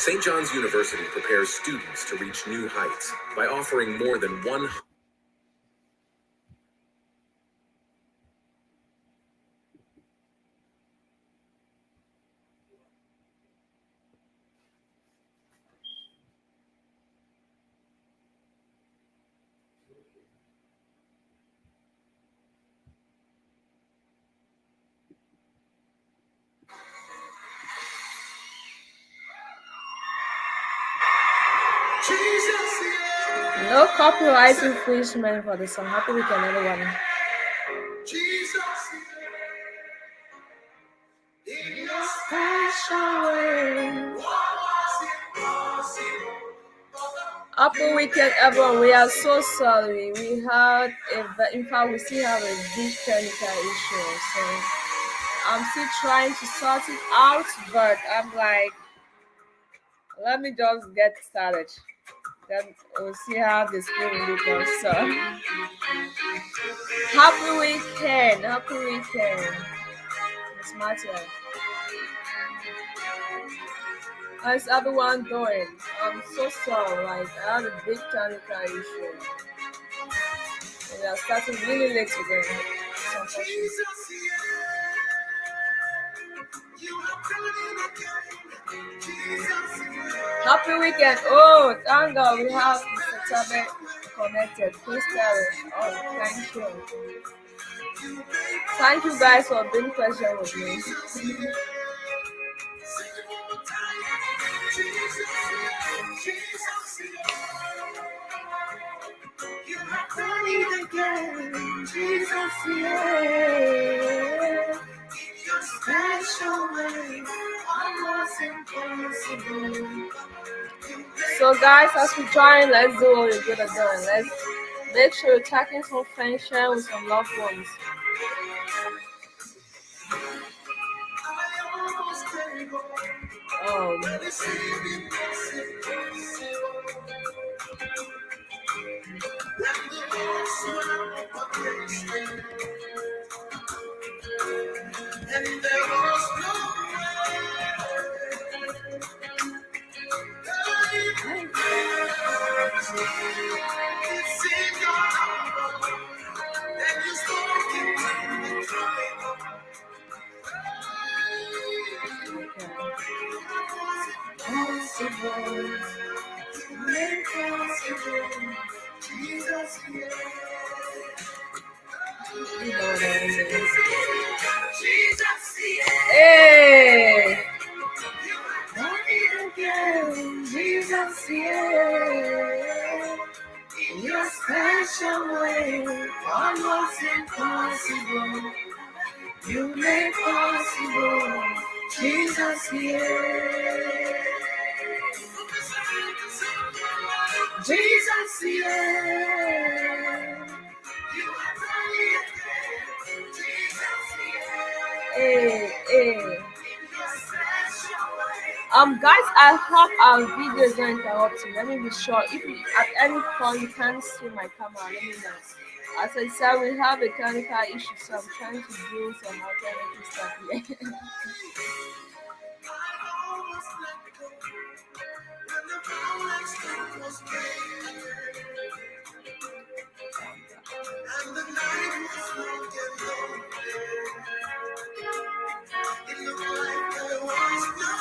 St. John's University prepares students to reach new heights by offering more than 100. No copyright infringement for the song. Happy weekend, everyone. Happy weekend, everyone. We are so sorry. We had in fact, we still have a big technical issue. So I'm still trying to sort it out, but I'm like, let me just get started. Then we'll see how this will go. So happy weekend. Miss Martin. How's everyone doing? I'm so sorry. Like, I had a big technical issue. We are starting really late today. Happy weekend. Oh, thank God we have Mr. Tabet connected. Please tell it. Oh, thank you. Thank you guys for being patient with me. You have done it again, Jesus, yeah. In your special way, what was impossible. So guys, as we join, let's do what we're good at doing. Let's make sure you're taking some friendship with some loved ones. And there was no Hey! Jesus, yeah. In your special way, what was impossible, you made possible. Jesus, yeah. Jesus, yeah. Hey. Guys, I hope our video is not interrupting. Let me be sure. If you, at any point you can't see my camera, let me know. As I said, we have a technical issue, so I'm trying to do some alternative stuff here. And the night was long and lonely. It looked like there was no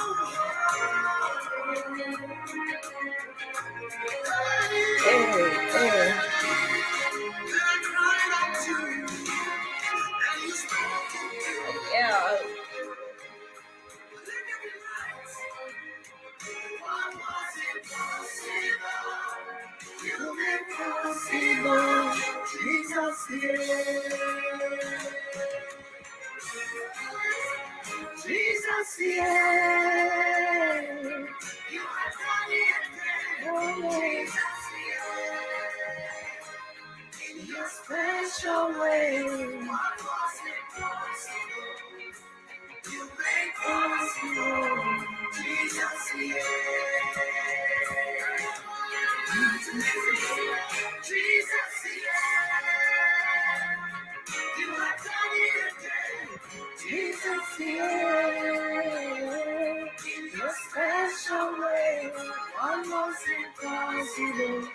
Hey. Then I cried out to you, and you spoke to me. Yeah. What was impossible? You made possible. Jesus, yeah. Jesus, yeah. You have done it again. Jesus, yeah. In your special way. What was impossible? You made possible. Jesus, yeah. Jesus, yeah. You have done it again. Jesus, yeah. In your special way. impossible.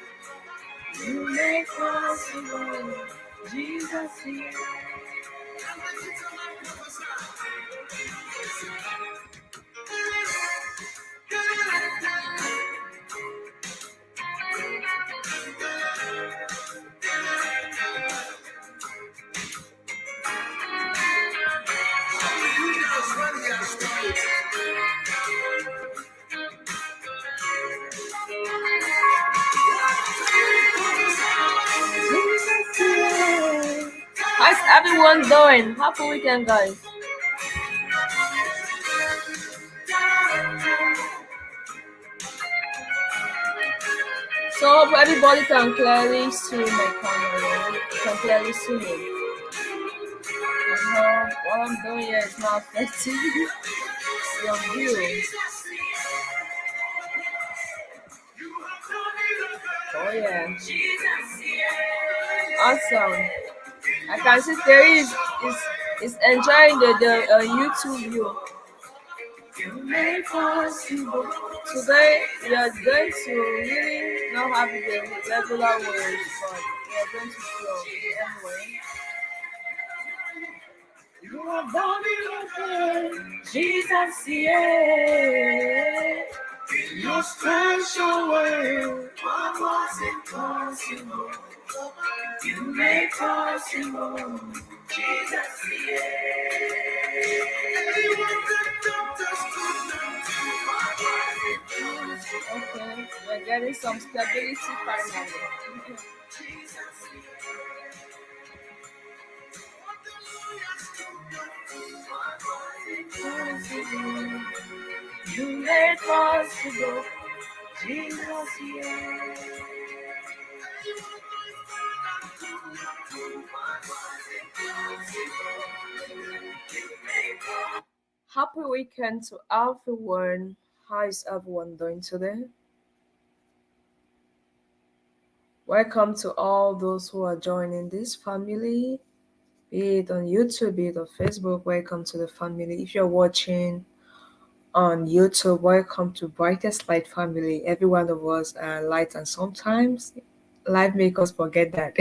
You make possible. Jesus, you. How's everyone doing? Happy weekend, guys. So hope everybody can clearly see my camera. You can clearly see me. What I'm doing here is not affecting your view. Oh yeah. Awesome. I can see Terry is enjoying the YouTube view. Made possible. Today we are going to really not have the regular words, but we are going to flow anyway. You are born in Jesus, yeah. Your special way. What was impossible? You made possible. Jesus, okay, we're getting some stability finally. You made possible. Jesus, yeah. Happy weekend to everyone. How is everyone doing today? Welcome to all those who are joining this family, be it on YouTube, be it on Facebook. Welcome to the family. If you're watching on YouTube, welcome to Brightest Light family. Every one of us are light, and sometimes life make us forget that.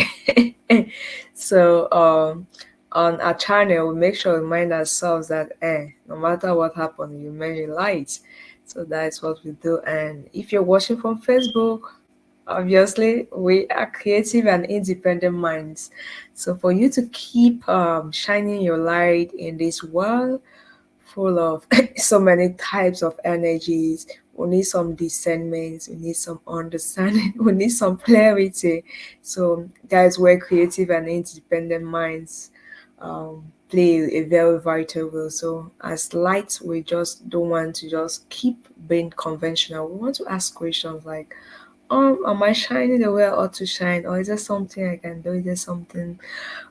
So on our channel, we make sure we remind ourselves that no matter what happens, you remain light. So that's what we do. And if you're watching from Facebook, obviously we are creative and independent minds. So for you to keep shining your light in this world full of so many types of energies, we need some discernment, we need some understanding, we need some clarity. So that's where creative and independent minds play a very vital role. So as light, we just don't want to just keep being conventional. We want to ask questions like, am I shining the way I ought to shine, or is there something I can do? Is there something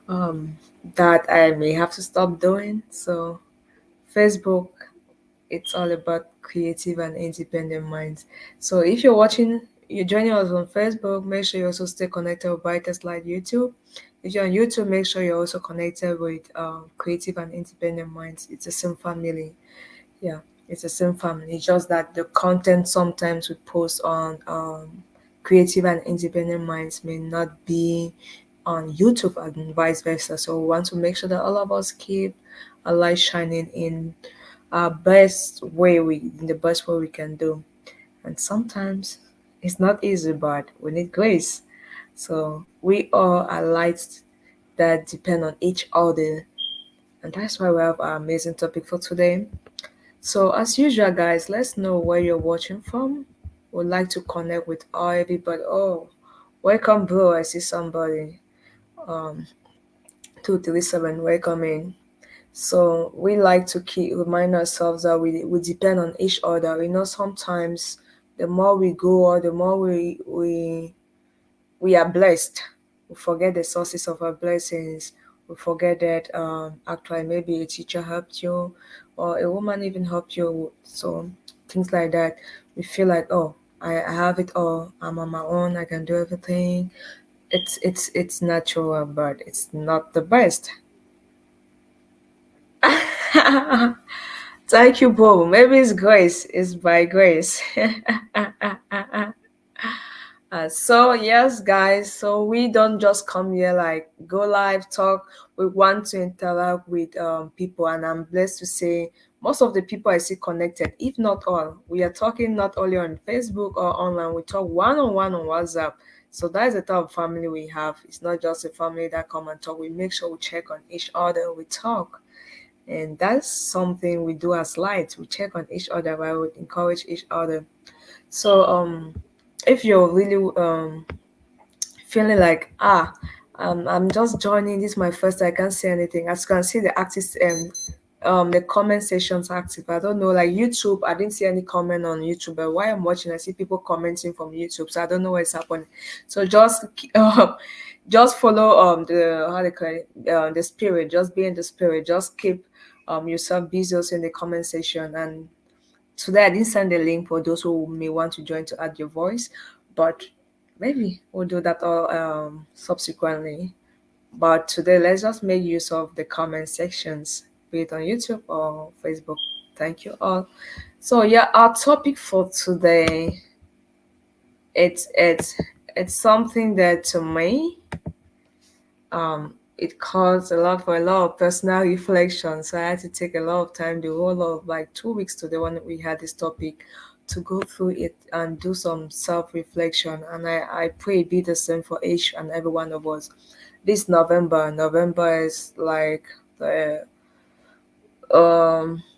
um that I may have to stop doing? So Facebook, it's all about creative and independent minds. So if you're joining us on Facebook, make sure you also stay connected with Brightest Light YouTube. If you're on YouTube, make sure you're also connected with Creative and Independent Minds. It's the same family. Yeah, it's the same family. It's just that the content sometimes we post on Creative and Independent Minds may not be on YouTube and vice versa. So we want to make sure that all of us keep a light shining in our best way we in the best way we can do. And sometimes it's not easy, but we need grace. So we all are lights that depend on each other. And that's why we have our amazing topic for today. So as usual, guys, let's know where you're watching from. Would like to connect with all everybody. Oh, welcome, bro. I see somebody. Um, 237, welcome in. So we like to keep remind ourselves that we depend on each other. We know sometimes the more we go or the more we are blessed, we forget the sources of our blessings. We forget that actually maybe a teacher helped you or a woman even helped you. So things like that. We feel like, oh, I have it all. I'm on my own. I can do everything. It's natural, but it's not the best. Thank you, Bob. Maybe it's grace. It's by grace. So yes, guys. So we don't just come here like go live talk. We want to interact with people, and I'm blessed to say most of the people I see connected, if not all, we are talking not only on Facebook or online. We talk one on one on WhatsApp. So that is the type of family we have. It's not just a family that come and talk. We make sure we check on each other. We talk, and that's something we do as lights. We check on each other. I would encourage each other. So if you're really feeling like I'm just joining, this is my first, I can't say anything, as you can see the active the comment section's active. I don't know, like YouTube, I didn't see any comment on YouTube, but while I'm watching I see people commenting from YouTube, so I don't know what's happening. So just follow the how they call it, the spirit, just be in the spirit, just keep yourself busy also in the comment section. And today I didn't send the link for those who may want to join to add your voice, but maybe we'll do that all subsequently. But today let's just make use of the comment sections, be it on YouTube or Facebook. Thank you all. So yeah, our topic for today, it's something that to me it caused a lot for a lot of personal reflection. So I had to take a lot of time, the whole of like 2 weeks to the one we had this topic, to go through it and do some self-reflection. And I pray it be the same for each and every one of us. This November is like the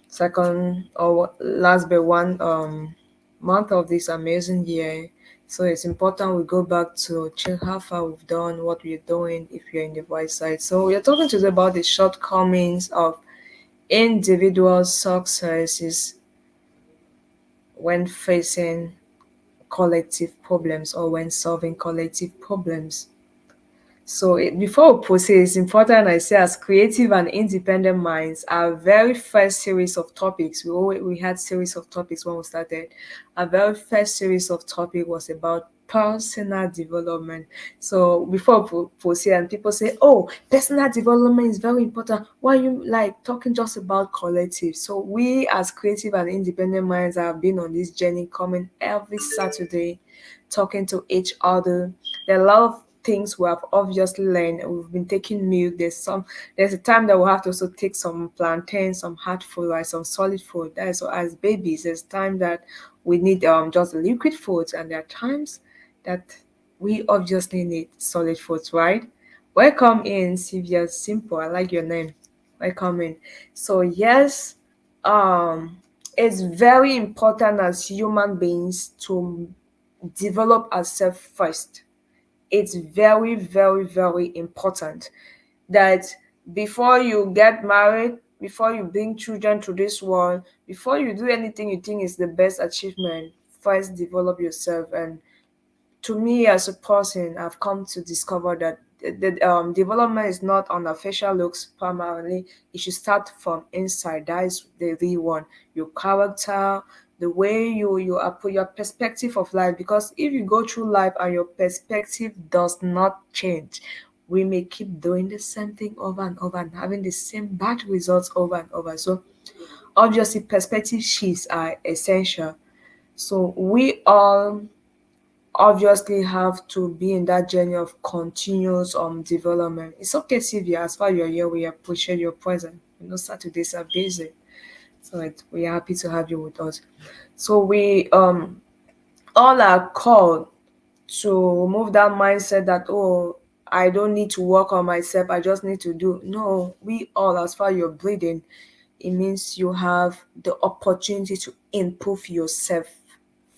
second or last but one month of this amazing year. So it's important we go back to check how far we've done, what we're doing, if you're in the right side. So we're talking today about the shortcomings of individual successes when facing collective problems or when solving collective problems. So before we proceed, it's important I say as creative and independent minds, our very first series of topics, we had series of topics when we started. Our very first series of topic was about personal development. So before we proceed, and people say, oh, personal development is very important. Why are you like talking just about collective? So we as creative and independent minds have been on this journey, coming every Saturday, talking to each other. There are a lot of things we have obviously learned. We've been taking milk. There's a time that we'll have to also take some plantain, some hard food, like some solid food. That is, so as babies, there's time that we need just liquid foods, and there are times that we obviously need solid foods, right? Welcome in, Sylvia Simple. I like your name. Welcome in. So yes, um it's very important as human beings to develop ourselves first. It's very, very, very important that before you get married, before you bring children to this world, before you do anything you think is the best achievement, first develop yourself. And to me as a person, I've come to discover that the development is on the facial looks primarily. It should start from inside. That is the real one. Your character, the way you are put your perspective of life. Because if you go through life and your perspective does not change, we may keep doing the same thing over and over and having the same bad results over and over. So obviously perspective shifts are essential. So we all obviously have to be in that journey of continuous development. It's okay, Sylvia, as far as you're here, we appreciate your presence. Saturdays are busy, so we are happy to have you with us. So we all are called to remove that mindset that, oh, I don't need to work on myself, I just need to do. No, we all, as far as you're breathing, it means you have the opportunity to improve yourself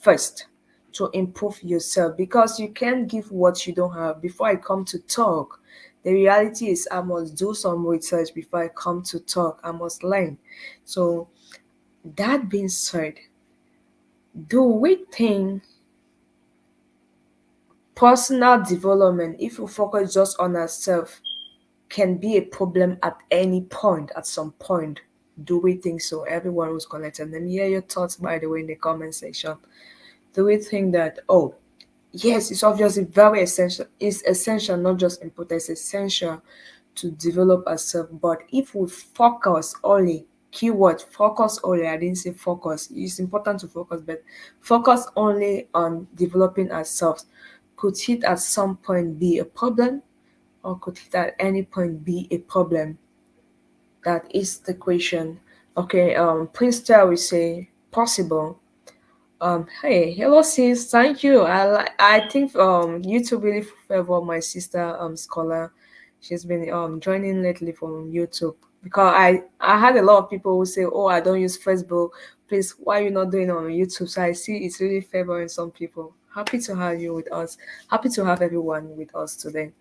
first, to improve yourself, because you can't give what you don't have. Before I come to talk, the reality is I must do some research. Before I come to talk, I must learn. So that being said, do we think personal development, if we focus just on ourselves, can be a problem at any point, at some point? Do we think so? Everyone who's connected, let me hear your thoughts, by the way, in the comment section. Do we think that, oh, yes, it's obviously very essential. It's essential, not just important, it's essential to develop ourselves. But if we focus only, keyword focus only, I didn't say focus. It's important to focus, but focus only on developing ourselves. could it at some point be a problem, or could it at any point be a problem? That is the question. Okay, Prince Tell will say possible. Hey, hello sis, thank you. I think YouTube really favor my sister Scholar. She's been joining lately from YouTube, because I had a lot of people who say, "Oh, I don't use Facebook. Please, why are you not doing it on YouTube?" So I see it's really favoring some people. Happy to have you with us. Happy to have everyone with us today.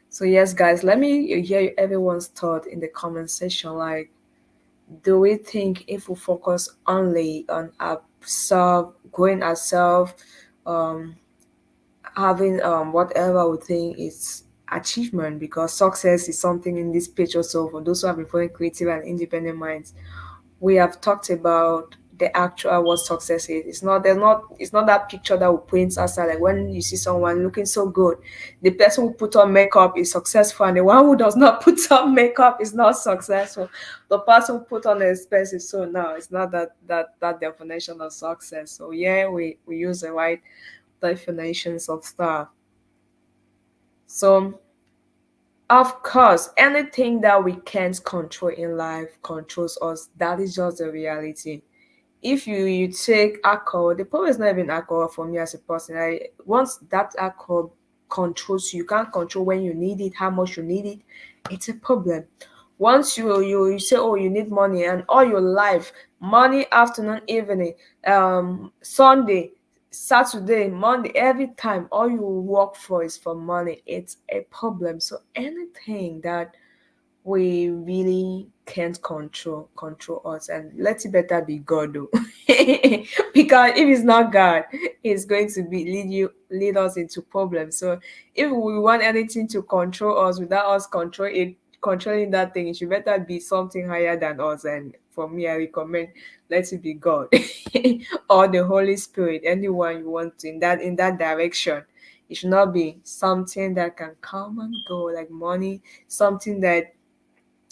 So yes, guys, let me hear everyone's thought in the comment section. Like, do we think if we focus only on ourselves, growing ourselves, um, having whatever we think is achievement, because success is something in this page also for those who have been following creative and independent minds, we have talked about the actual what success is. It's not that picture that will paint us like when you see someone looking so good. The person who put on makeup is successful, and the one who does not put on makeup is not successful. The person who put on the expensive, so no, it's not that definition of success. So yeah, we use the right definitions of stuff. So of course, anything that we can't control in life controls us. That is just the reality. If you take alcohol, the problem is not even alcohol for me as a person. Once that alcohol controls you, you can't control when you need it, how much you need it. It's a problem. Once you say, oh, you need money, and all your life, morning, afternoon, evening, Sunday, Saturday, Monday, every time, all you work for is for money. It's a problem. So anything that we really can't control us, and let it better be God though. Because if it's not God, it's going to be lead us into problems. So if we want anything to control us without us controlling that thing, it should better be something higher than us. And for me, I recommend let it be God or the Holy Spirit, anyone you want to, in that direction. It should not be something that can come and go like money, something that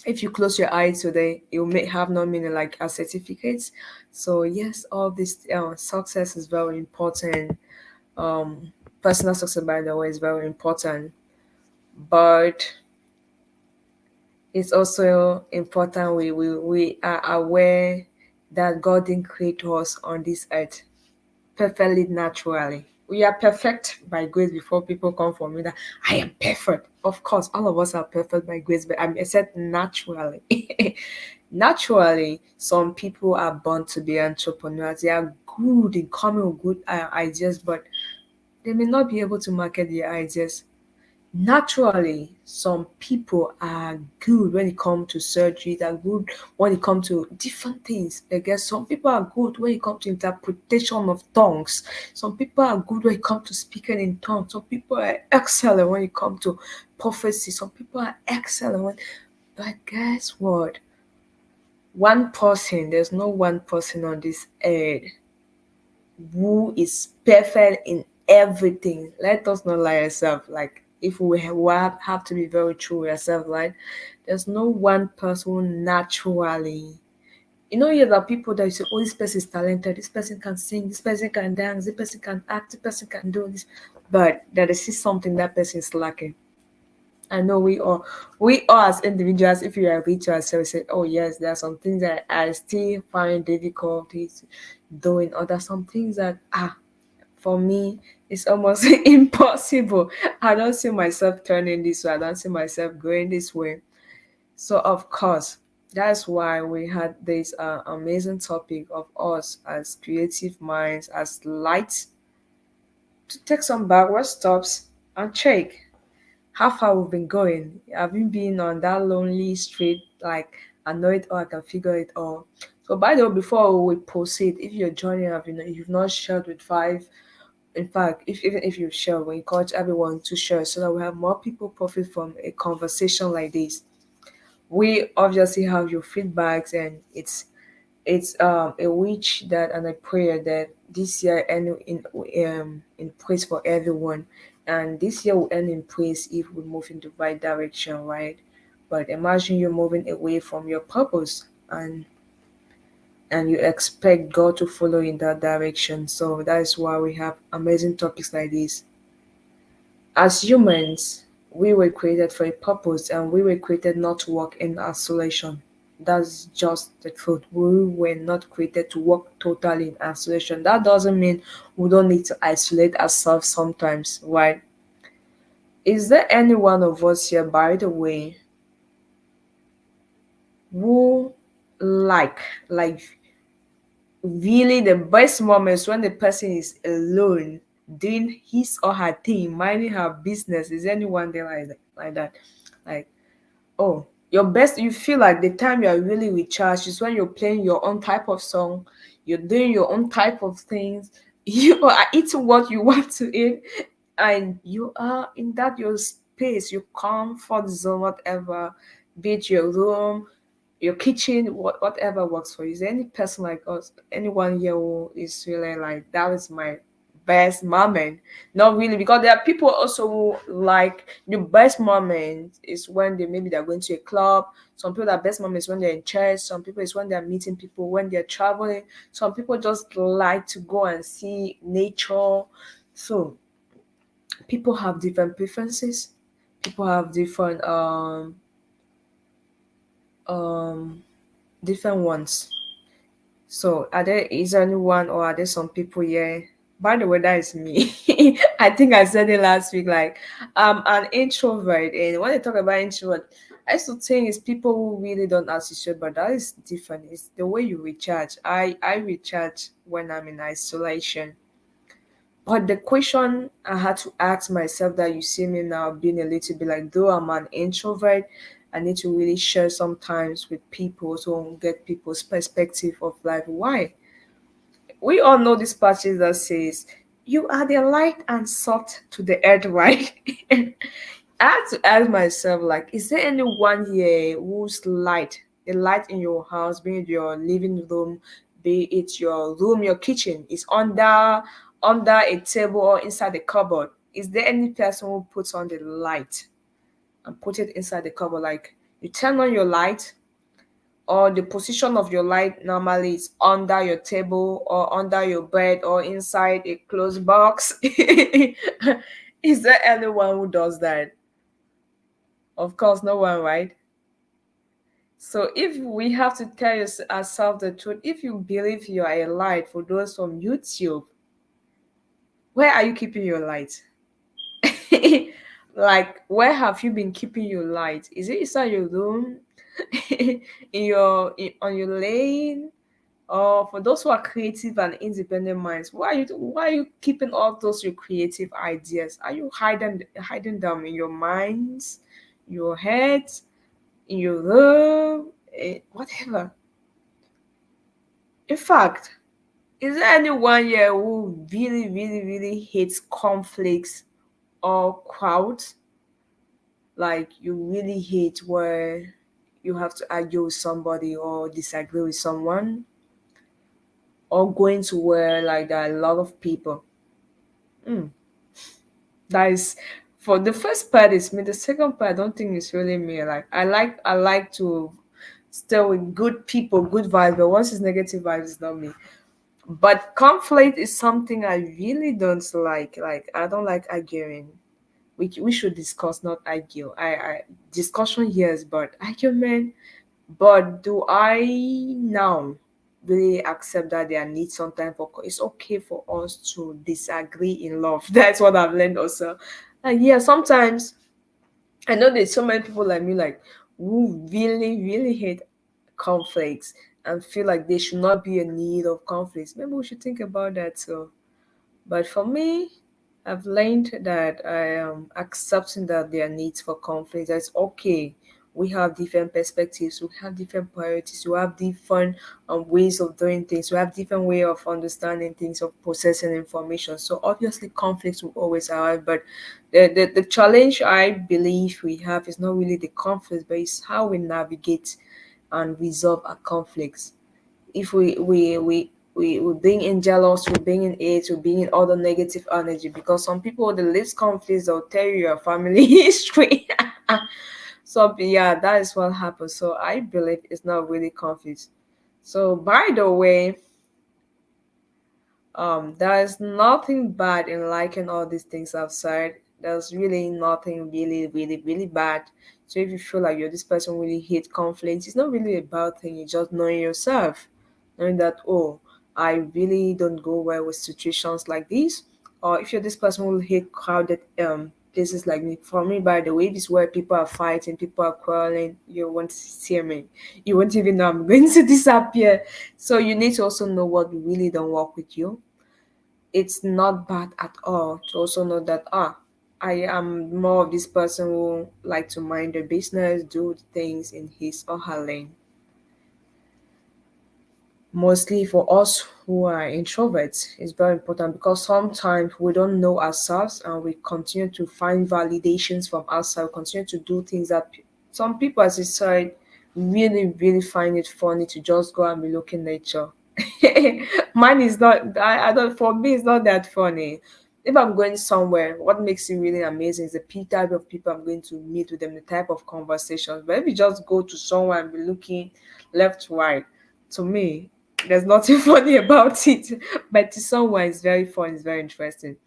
if you close your eyes today, it will have no meaning like a certificate. So yes, all this success is very important. Um, Personal success, by the way, is very important, but it's also important we are aware that God didn't create us on this earth perfectly naturally. We are perfect by grace before people come for me that I am perfect. Of course, all of us are perfect by grace, but I'm except naturally. Naturally, some people are born to be entrepreneurs. They are good in coming with good ideas, but they may not be able to market their ideas. Naturally, some people are good when it comes to surgery, they're good when it comes to different things. I guess some people are good when it comes to interpretation of tongues. Some people are good when it comes to speaking in tongues. Some people are excellent when it comes to prophecy. Some people are excellent when, but guess what? One person, there's no one person on this earth who is perfect in everything. Let us not lie ourselves. Like if we have to be very true with ourselves, right? There's no one person who naturally. You know, you have people that you say, "Oh, this person is talented. This person can sing. This person can dance. This person can act. This person can do this," but that is something that person is lacking. I know we all as individuals, if you agree to ourselves, say, oh yes, there are some things that I still find difficulties doing, or there are some things that for me it's almost impossible. I don't see myself turning this way, I don't see myself going this way. So of course, that's why we had this amazing topic of us as creative minds, as lights, to take some backward stops and check how far we've been going. Have you been on that lonely street, like I know it all, I can figure it all? So by the way, before we proceed, if you're joining up, you've not shared with five. In fact, even if you share, we encourage everyone to share so that we have more people profit from a conversation like this. We obviously have your feedbacks, and it's a wish that and a prayer that this year end in praise for everyone, and this year will end in praise if we move in the right direction, right? But imagine you're moving away from your purpose, and you expect God to follow in that direction. So that is why we have amazing topics like this. As humans, we were created for a purpose and we were created not to work in isolation. That's just the truth. We were not created to work totally in isolation. That doesn't mean we don't need to isolate ourselves sometimes, right? Is there any one of us here, by the way, who like like really the best moments when the person is alone doing his or her thing, minding her business? Is anyone there like that? Like, oh, your best, you feel like the time you are really recharged is when you're playing your own type of song, you're doing your own type of things, you are eating what you want to eat, and you are in that your space, your comfort zone, whatever, be it your room, your kitchen, whatever works for you. Is there any person like us, anyone here who is really like that is my best moment? Not really, because there are people also who like the best moment is when they maybe they're going to a club. Some people their best moment is when they're in church. Some people is when they're meeting people, when they're traveling. Some people just like to go and see nature. So people have different preferences. People have um different ones. So are there is there anyone or are there some people here? By the way, that is me. I think I said it last week. Like I'm an introvert, and when I talk about introvert, I used to think it's people who really don't associate, but that is different. It's the way you recharge. I recharge when I'm in isolation. But the question I had to ask myself that you see me now being a little bit like, though I'm an introvert, I need to really share sometimes with people to get people's perspective of life. Why? We all know this passage that says, "You are the light and salt to the earth," right? I had to ask myself, like, is there anyone here whose light, the light in your house, be it your living room, be it your room, your kitchen, is under a table or inside the cupboard? Is there any person who puts on the light and put it inside the cupboard? Like you turn on your light, or the position of your light normally is under your table or under your bed or inside a closed box. Is there anyone who does that? Of course, no one, right? So if we have to tell ourselves the truth, if you believe you are a light, for those from YouTube, where are you keeping your light? Like, where have you been keeping your light? Is it inside your room, on your lane, or for those who are creative and independent minds? Why are you keeping all those your creative ideas? Are you hiding them in your minds, your head, in your room, whatever? In fact, is there anyone here who really, really, really hates conflicts or crowds? Like you really hate where you have to argue with somebody or disagree with someone, or going to where like there are a lot of people. Mm, that is, for the first part is me. The second part I don't think it's really me. Like I like to stay with good people, good vibes, but once it's negative vibes, it's not me. But conflict is something I really don't like. Like I don't like arguing. We should discuss, not argue. I discussion, yes, but argument. But do I now really accept that there needs sometimes for it's okay for us to disagree in love? That's what I've learned also. And yeah, sometimes I know there's so many people like me, like who really, really hate conflicts and feel like there should not be a need of conflicts. Maybe we should think about that too. But for me, I've learned that I am accepting that there are needs for conflict. That's okay. We have different perspectives. We have different priorities. We have different ways of doing things. We have different way of understanding things, of processing information. So obviously, conflicts will always arrive. But the challenge I believe we have is not really the conflict, but it's how we navigate and resolve our conflicts. If we bring in jealous, we bring in hate, we bring in all the negative energy, because some people, the least conflicts, they'll tell you your family history. So yeah, that is what happens. So I believe it's not really conflict. So by the way, there is nothing bad in liking all these things outside. There's really nothing really, really, really bad. So if you feel like you're this person really hate conflict, it's not really a bad thing. It's just knowing yourself, knowing that, oh, I really don't go well with situations like this. Or if you're this person who hate crowded places like me. For me, by the way, this is where people are fighting, people are quarreling, you won't see me. You won't even know I'm going to disappear. So you need to also know what really don't work with you. It's not bad at all to also know that, I am more of this person who like to mind the business, do things in his or her lane. Mostly for us who are introverts, it's very important because sometimes we don't know ourselves and we continue to find validations from outside, we continue to do things that some people, as you said, really, really find it funny to just go and be looking nature. Mine is not, I don't, for me, it's not that funny. If I'm going somewhere, what makes it really amazing is the type of people I'm going to meet with them, the type of conversations. But if you just go to somewhere and be looking left, right, to me, there's nothing funny about it. But to someone, it's very fun, it's very interesting.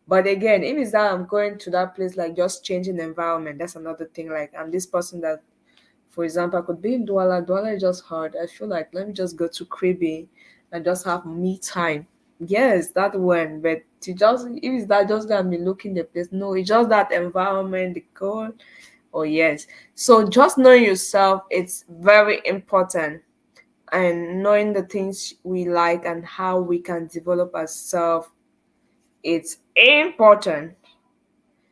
But again, if it's that I'm going to that place, like just changing the environment, that's another thing. Like I'm this person that, for example, I could be in Douala. Douala is just hard. I feel like let me just go to Krabi and just have me time. Yes, that one. But to just if it's that just gonna be looking the place. No, it's just that environment, the code. Oh yes. So just knowing yourself, it's very important, and knowing the things we like and how we can develop ourselves, it's important.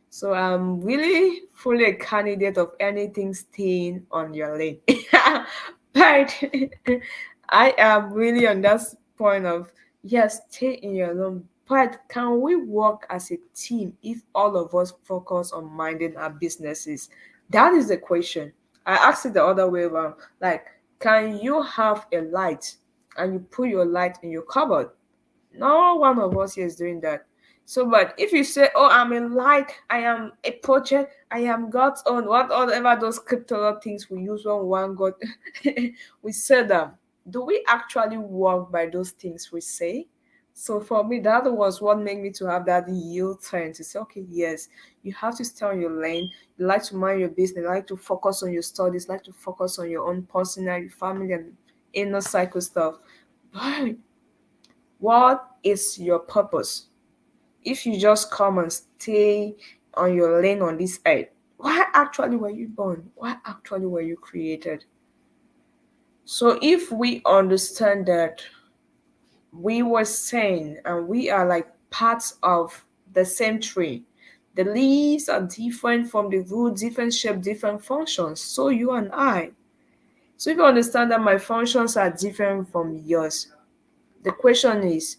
So I'm really fully a candidate of anything staying on your lane. But I am really on that point of, yes, stay in your lane. But can we work as a team if all of us focus on minding our businesses? That is the question. I asked it the other way around. Like, can you have a light and you put your light in your cupboard? No one of us here is doing that. So, but if you say, "Oh, I'm a light, I am a project, I am God's own," whatever those crypto things we use when we want God, we say them. Do we actually walk by those things we say? So for me, that was what made me to have that yield turn to say, okay, yes, you have to stay on your lane. You like to mind your business, you like to focus on your studies, like to focus on your own personal, your family, and inner cycle stuff. But what is your purpose? If you just come and stay on your lane on this earth, why actually were you born? Why actually were you created? So if we understand that we were sane and we are like parts of the same tree, the leaves are different from the root, different shape, different functions. So you and I. So if you understand that my functions are different from yours, the question is,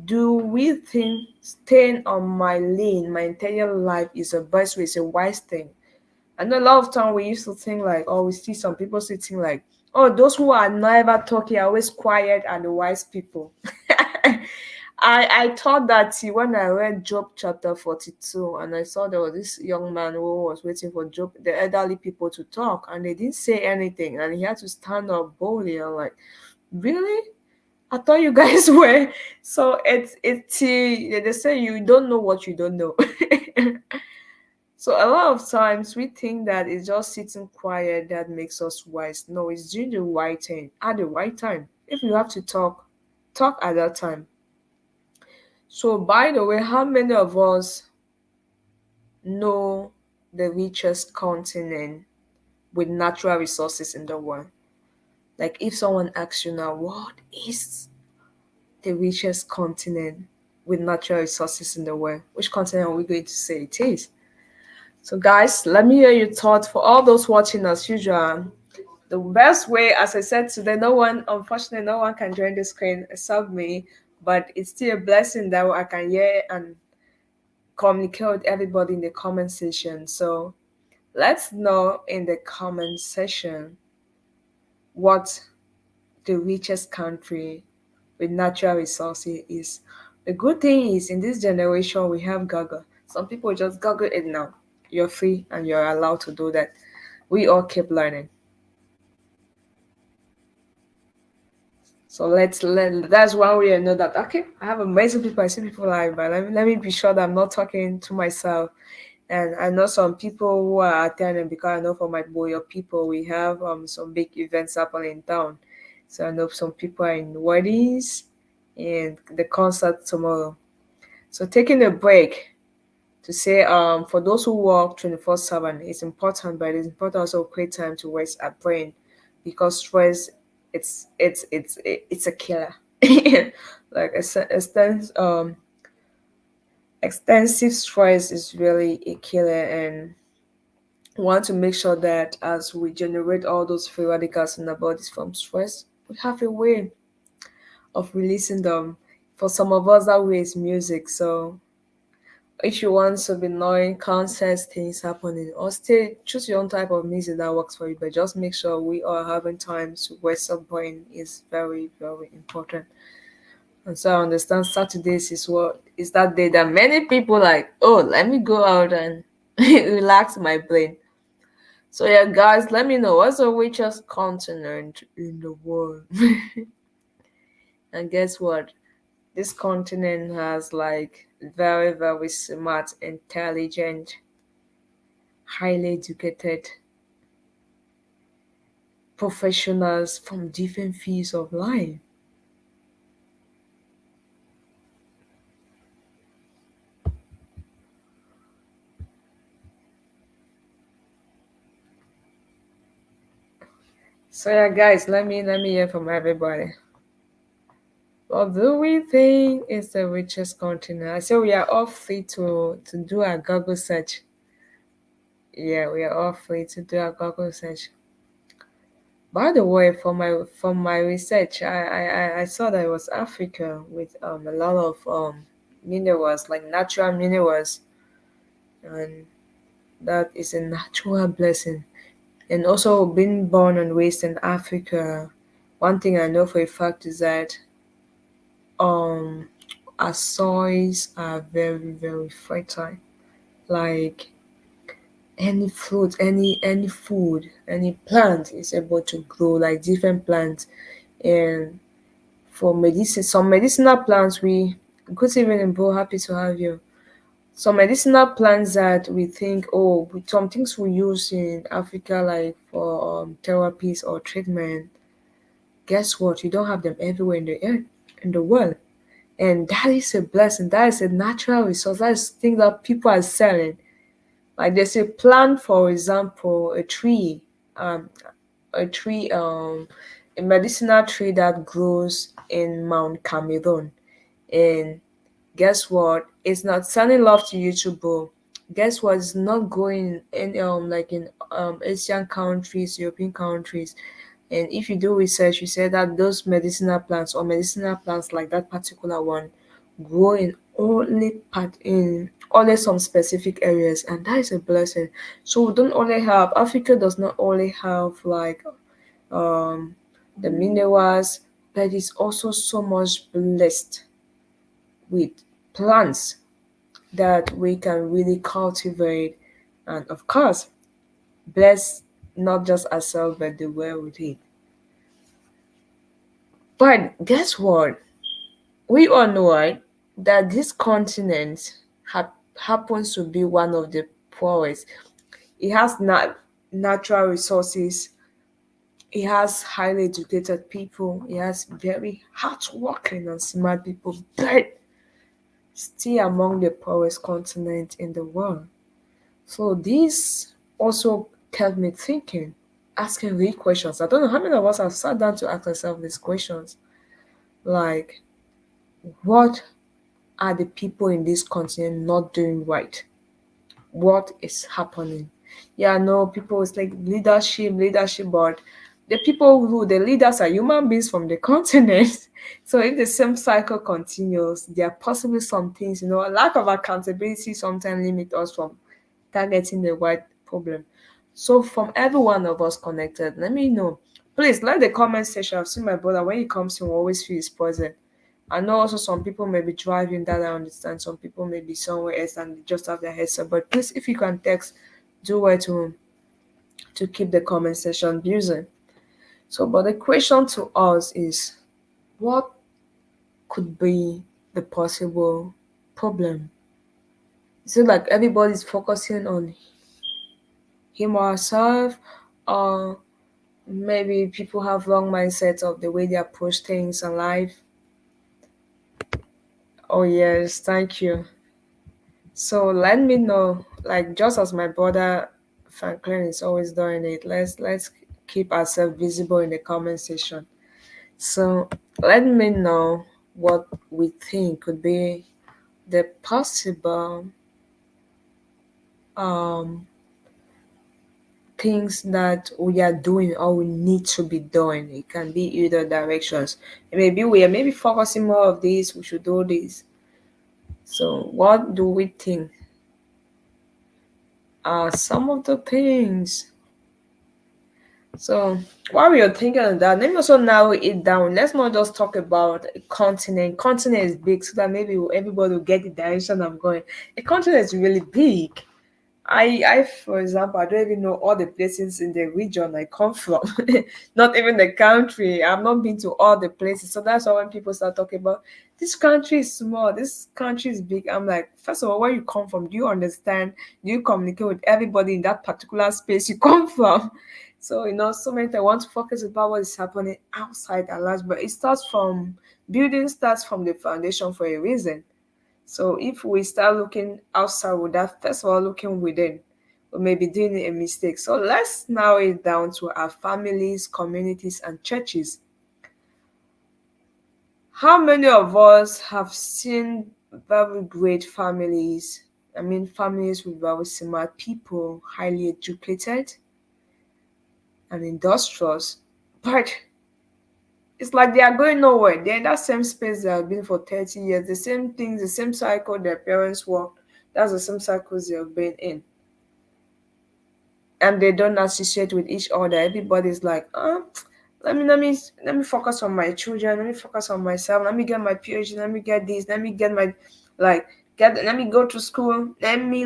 do we think staying on my lane my entire life is a best way, is a wise thing? I know a lot of time we used to think like, oh, we see some people sitting like, oh, those who are never talking are always quiet are the wise people. I thought that when I read Job chapter 42 and I saw there was this young man who was waiting for Job, the elderly people to talk, and they didn't say anything and he had to stand up boldly. I'm like, really? I thought you guys were. So they say you don't know what you don't know. So a lot of times we think that it's just sitting quiet that makes us wise. No, it's doing the right thing at the right time. If you have to talk, talk at that time. So by the way, how many of us know the richest continent with natural resources in the world? Like if someone asks you now, what is the richest continent with natural resources in the world? Which continent are we going to say it is? So, guys, let me hear your thoughts. For all those watching as usual, the best way, as I said today, unfortunately, no one can join the screen except me, but it's still a blessing that I can hear and communicate with everybody in the comment section. So, let's know in the comment section what the richest country with natural resources is. The good thing is in this generation we have Google. Some people just Google it now. You're free and you're allowed to do that. We all keep learning. So that's one way I know that okay, I have amazing people. I see people like, but let me be sure that I'm not talking to myself. And I know some people who are attending because I know for my Boyo people we have some big events happening in town. So I know some people are in weddings and the concert tomorrow. So taking a break to say for those who work 24/7 it's important, but it's important also create time to rest our brain because stress it's a killer. Like extensive stress is really a killer, and we want to make sure that as we generate all those free radicals in our bodies from stress, we have a way of releasing them. For some of us that way is music. So if you want to be knowing concerts, things happening, or stay, choose your own type of music that works for you. But just make sure we are having time to rest our brain is very, very important. And so I understand Saturdays is that day that many people like, oh, let me go out and relax my brain. So yeah, guys, let me know what's the richest continent in the world. And guess what? This continent has like very, very smart, intelligent, highly educated professionals from different fields of life. So yeah, guys, let me hear from everybody. What do we think is the richest continent? I say we are all free to do a Google search. Yeah, we are all free to do a Google search. By the way, from my research, I saw that it was Africa with a lot of minerals, like natural minerals, and that is a natural blessing. And also being born and raised in Africa, one thing I know for a fact is that um our soils are very, very fertile. Like any fruit, any food, any plant is able to grow, like different plants. And for medicine, some medicinal plants we good evening bro, happy to have you. Some medicinal plants that we think, oh, some things we use in Africa like for therapies or treatment, guess what? You don't have them everywhere in the earth, in the world. And that is a blessing. That is a natural resource. That is thing that people are selling. Like there's a plant, for example, um, a tree, a medicinal tree that grows in Mount Cameroon. And guess what? It's not sending love to YouTube, bro. Guess what? It's not going in like in Asian countries, European countries. And if you do research, you say that those medicinal plants or medicinal plants like that particular one grow in only some specific areas, and that is a blessing. So we don't only have Africa does not only have like um the minerals, but it's also so much blessed with plants that we can really cultivate, and of course bless not just ourselves but the world with it. But guess what? We all know, right, that this continent happens to be one of the poorest. It has not natural resources. It has highly educated people. It has very hardworking and smart people, but still among the poorest continent in the world. So this also kept me thinking, asking real questions. I don't know how many of us have sat down to ask ourselves these questions. Like, what are the people in this continent not doing right? What is happening? Yeah, no, people it's like leadership, but the leaders are human beings from the continent. So if the same cycle continues, there are possibly some things, a lack of accountability sometimes limit us from targeting the right problem. So from every one of us connected, let me know. Please let the comment section. I've seen my brother when he comes to always feel his present. I know also some people may be driving, that I understand. Some people may be somewhere else and they just have their headset. But please, if you can text, do well to keep the comment section busy. So, but the question to us is, What could be the possible problem? Is it like everybody's focusing on him or herself, or maybe people have wrong mindsets of the way they approach things in life? Oh yes, thank you. So let me know, like just as my brother Franklin is always doing it. Let's keep ourselves visible in the comment section. So let me know what we think could be the possible um things that we are doing or we need to be doing. It can be either directions. Maybe we are maybe focusing more of this, we should do this. So what do we think are some of the things? So while we are thinking of that, let me also narrow it down. Let's not just talk about a continent. Continent is big, so that maybe everybody will get the direction I'm going. A continent is really big. For example, I don't even know all the places in the region I come from, not even the country. I've not been to all the places. So that's why when people start talking about this country is small, this country is big, I'm like, first of all, where you come from, do you understand? Do you communicate with everybody in that particular space you come from? So, so many times I want to focus about what is happening outside a large, but it starts from building starts from the foundation for a reason. So if we start looking outside without first of all looking within, we may be doing a mistake. So let's narrow it down to our families, communities, and churches. How many of us have seen very great families? I mean, families with very smart people, highly educated and industrious, but it's like they are going nowhere. They're in that same space they have been for 30 years, the same things, the same cycle their parents worked. That's the same cycles they have been in. And they don't associate with each other. Everybody's like, let me focus on my children, let me focus on myself, let me get my PhD, let me get this, let me get my like let me go to school, let me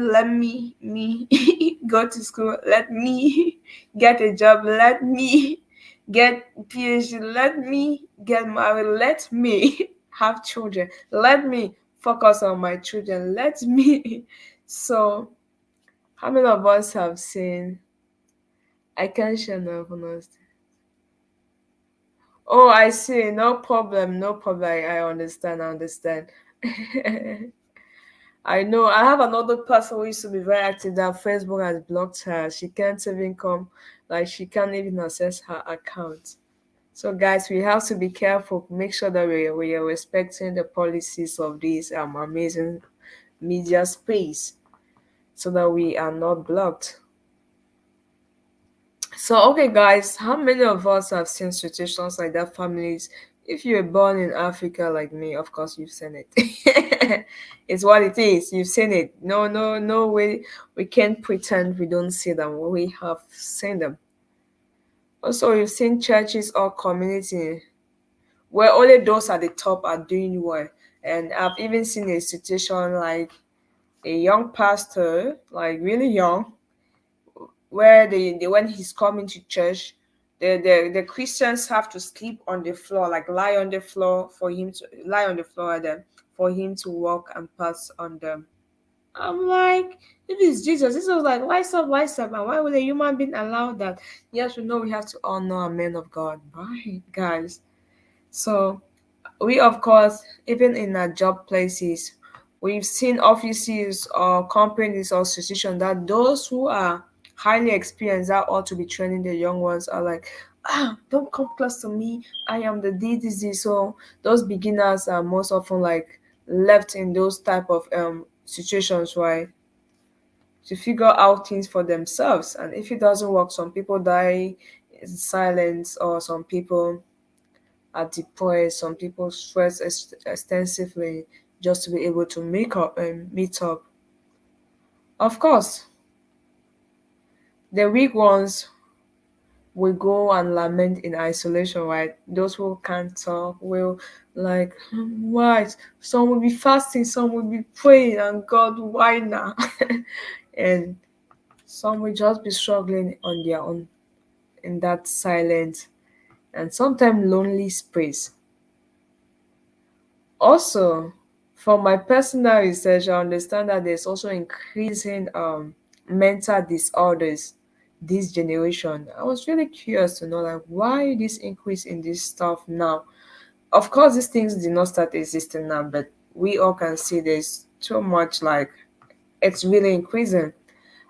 go to school, let me get a job, let me get PhD, let me get married, let me have children, let me focus on my children, let me so how many of us have seen I can't share no honest. Oh, I see. No problem. No problem. I understand. I understand. I know. I have another person who used to be very active that Facebook has blocked her. She can't even come. Like, she can't even access her account. So, guys, we have to be careful. Make sure that we are respecting the policies of this amazing media space so that we are not blocked. So, okay, guys, how many of us have seen situations like that? Families, if you were born in Africa like me, of course, you've seen it. It's what it is. You've seen it. No, no, no way. We can't pretend we don't see them. We have seen them. Also, you've seen churches or community where only those at the top are doing well. And I've even seen a situation like a young pastor, like really young, where they when he's coming to church, the Christians have to sleep on the floor, like lie on the floor for him to lie on the floor at them for him to walk and pass on them. I'm like, if it's Jesus, this was like, why stop, and why would a human being allow that? Yes, we know we have to honor a man of God, right, guys? So we of course even in our job places we've seen offices or companies or institutions that those who are highly experienced that ought to be training the young ones are like, don't come close to me, I am the DDZ. So those beginners are most often like left in those type of situations, right, to figure out things for themselves. And if it doesn't work, some people die in silence, or some people are depressed. Some people stress extensively just to be able to make up and meet up. Of course, the weak ones will go and lament in isolation, right? Those who can't talk will like, why? Some will be fasting, some will be praying, and God, why now? And some will just be struggling on their own in that silent and sometimes lonely space. Also, from my personal research, I understand that there's also increasing mental disorders this generation. I was really curious to know like why this increase in this stuff now. Of course, these things did not start existing now, but we all can see there's too much like it's really increasing.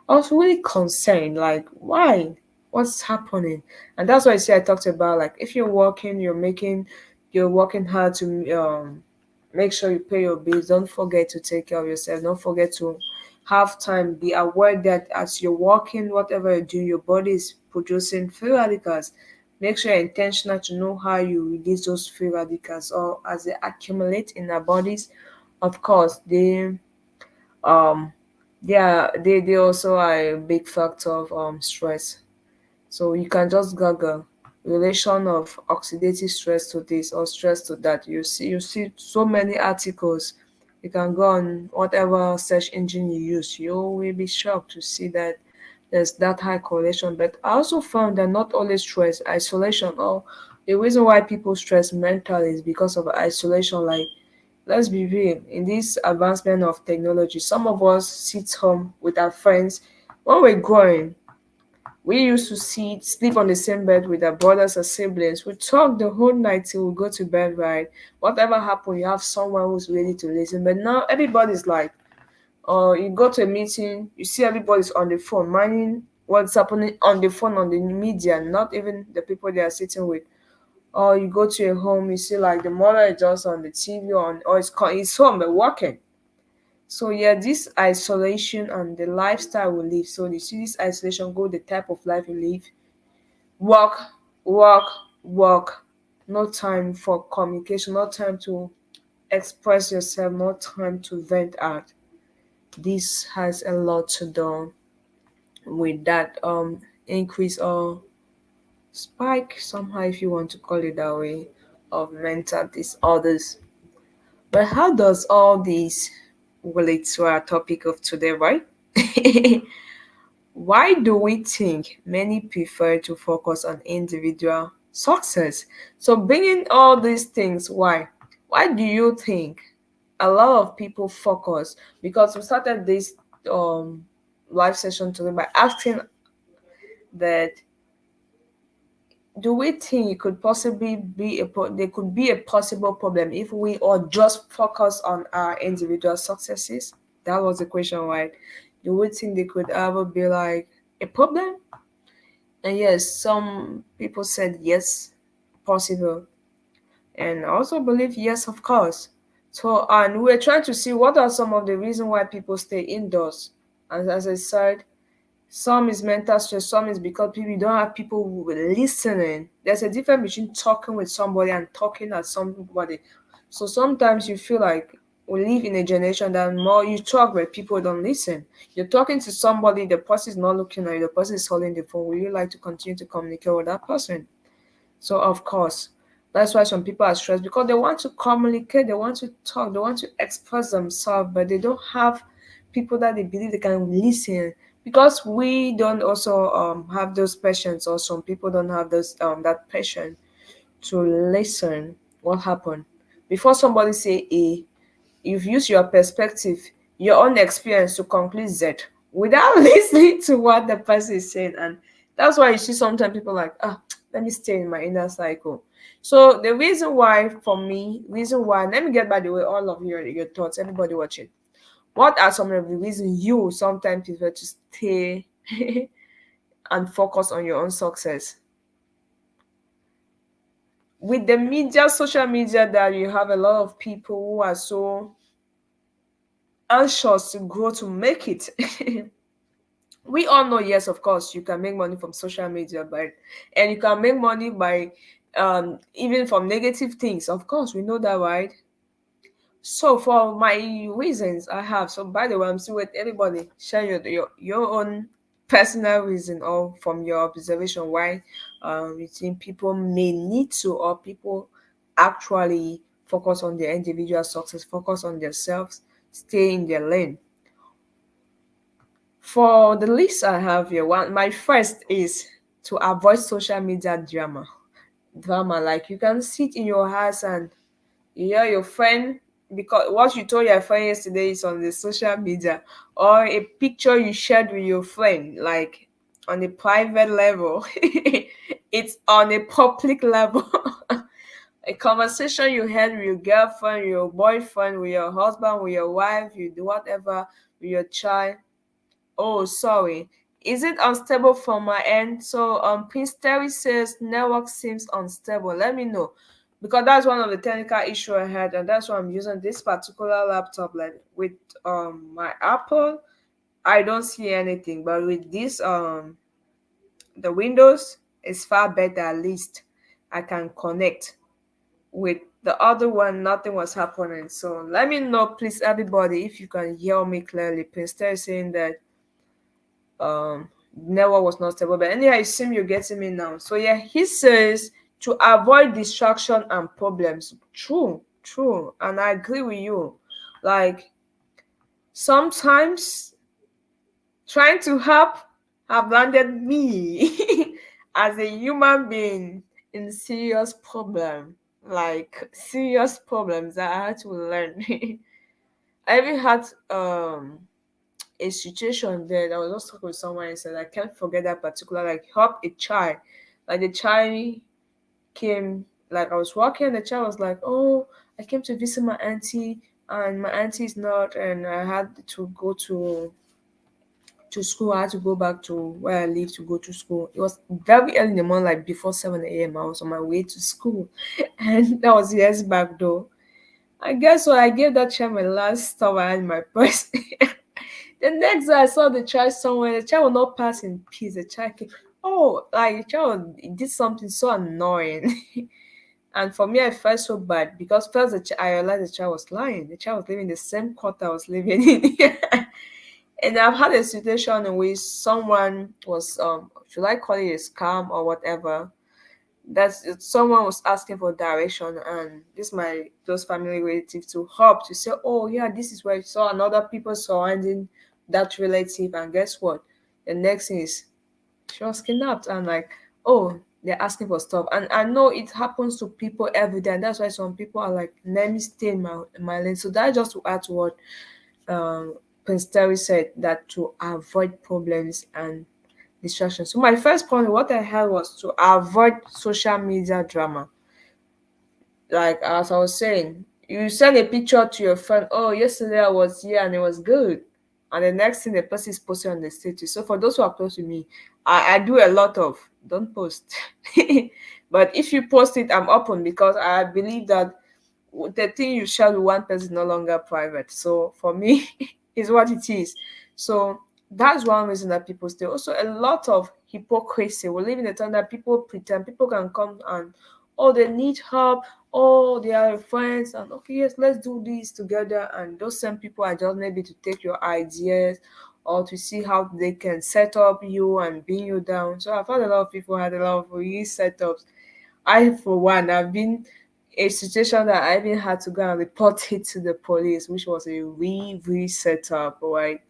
I was really concerned, like, why? What's happening? And that's why I say I talked about like if you're working, you're working hard to make sure you pay your bills. Don't forget to take care of yourself. Don't forget to have time. Be aware that as you're working, whatever you're doing, your body is producing free radicals. Make sure you're intentional to know how you release those free radicals or as they accumulate in our bodies. Of course, um they also are a big factor of stress. So you can just google relation of oxidative stress to this or stress to that. You see so many articles. You can go on whatever search engine you use, you will be shocked to see that there's that high correlation. But I also found that not only stress, isolation, or the reason why people stress mentally is because of isolation. Like, let's be real, in this advancement of technology, some of us sit home with our friends. When we're growing, we used to sleep on the same bed with our brothers or siblings. We talk the whole night till we go to bed, right? Whatever happened, you have someone who's ready to listen. But now everybody's like, you go to a meeting, you see everybody's on the phone, minding what's happening on the phone, on the media, not even the people they are sitting with. Or you go to a home, you see like the mother is just on the TV or it's home but working. So yeah, this isolation and the lifestyle we live. So you see this isolation go the type of life you live. Work, work, work. No time for communication, no time to express yourself, no time to vent out. This has a lot to do with that increase or spike somehow, if you want to call it that way, of mental disorders. But how does all this relate to our topic of today, right? Why do we think many prefer to focus on individual success? So, bringing all these things, why? Why do you think a lot of people focus? Because we started this um live session today by asking that do we think it could possibly be there could be a possible problem if we all just focus on our individual successes? That was the question, right? Do we think there could ever be like a problem? And yes, some people said yes, possible. And I also believe yes, of course. So, and we're trying to see what are some of the reasons why people stay indoors. And as I said, some is mental stress, some is because people don't have people who will listening. There's a difference between talking with somebody and talking at somebody. So sometimes you feel like we live in a generation that more you talk but people don't listen. You're talking to somebody, the person is not looking at you, the person is holding the phone. Will you like to continue to communicate with that person? So of course, that's why some people are stressed because they want to communicate, they want to talk, they want to express themselves, but they don't have people that they believe they can listen. Because we don't also have those patience, or some people don't have those that patience to listen. What happened before somebody say A, you've used your perspective, your own experience to conclude Z without listening to what the person is saying. And that's why you see sometimes people like, let me stay in my inner cycle. So the reason why, for me, reason why, let me get by the way, all of your thoughts, everybody watching. What are some of the reasons you sometimes prefer to stay and focus on your own success? With the media, social media, that you have a lot of people who are so anxious to grow to make it. We all know, yes, of course, you can make money from social media, but and you can make money by even from negative things. Of course, we know that, right? So for my reasons I have, so by the way, I'm still with everybody. Share your own personal reason or from your observation why you think people may need to, or people actually focus on their individual success, focus on themselves, stay in their lane. For the list I have here, one my first is to avoid social media drama. Drama, like you can sit in your house and you hear your friend because what you told your friend yesterday is on the social media, or a picture you shared with your friend, like on a private level, it's on a public level. A conversation you had with your girlfriend, your boyfriend, with your husband, with your wife, you do whatever, with your child. Oh, sorry. Is it unstable from my end? So Prince Terry says network seems unstable. Let me know. Because that's one of the technical issue I had, and that's why I'm using this particular laptop. Like with my Apple, I don't see anything. But with this the Windows is far better, at least I can connect. With the other one, nothing was happening. So let me know, please, everybody, if you can hear me clearly. Prince Terry saying that network was not stable. But anyhow, I assume you're getting me now. So yeah, he says to avoid distraction and problems. True, true. And I agree with you. Like sometimes trying to help have landed me as a human being in serious problem. Like serious problems that I had to learn. I even had a situation there that I was just talking with someone and said I can't forget that particular, like, help a child. Like the child came, like I was walking and the child was like, oh, I came to visit my auntie and my auntie is not, and I had to go to school. I had to go back to where I live to go to school. It was very early in the morning, like before 7 a.m. I was on my way to school. And that was years back though. I guess what, I gave that child my last stuff I had in my purse. The next day I saw the child somewhere, the child will not pass in peace. The child came, oh, like the child did something so annoying. And for me, I felt so bad because first I realized the child was lying. The child was living in the same quarter I was living in. And I've had a situation in which someone was, should I call it a scam or whatever? That's someone was asking for direction, and this my close family relative to help to say, oh yeah, this is where you saw another people surrounding that relative, and guess what? The next thing is she was kidnapped, and like, oh, they're asking for stuff, and I know it happens to people every day, and that's why some people are like, let me stay in my lane. So that just to add to what um Prince Terry said, that to avoid problems and distraction. So my first point, what I had was to avoid social media drama. Like as I was saying, you send a picture to your friend, oh, yesterday I was here and it was good. And the next thing the person is posting on the status. So for those who are close to me, I do a lot of don't post. But if you post it, I'm open because I believe that the thing you share with one person is no longer private. So for me, is what it is. So that's one reason that people stay. Also, a lot of hypocrisy. We live in a time that people pretend people can come and, oh, they need help, oh, they are friends, and okay, yes, let's do this together. And those same people are just maybe to take your ideas or to see how they can set up you and bring you down. So I've had a lot of people had a lot of really setups. I, for one, I've been a situation that I even had to go and report it to the police, which was a really setup, right?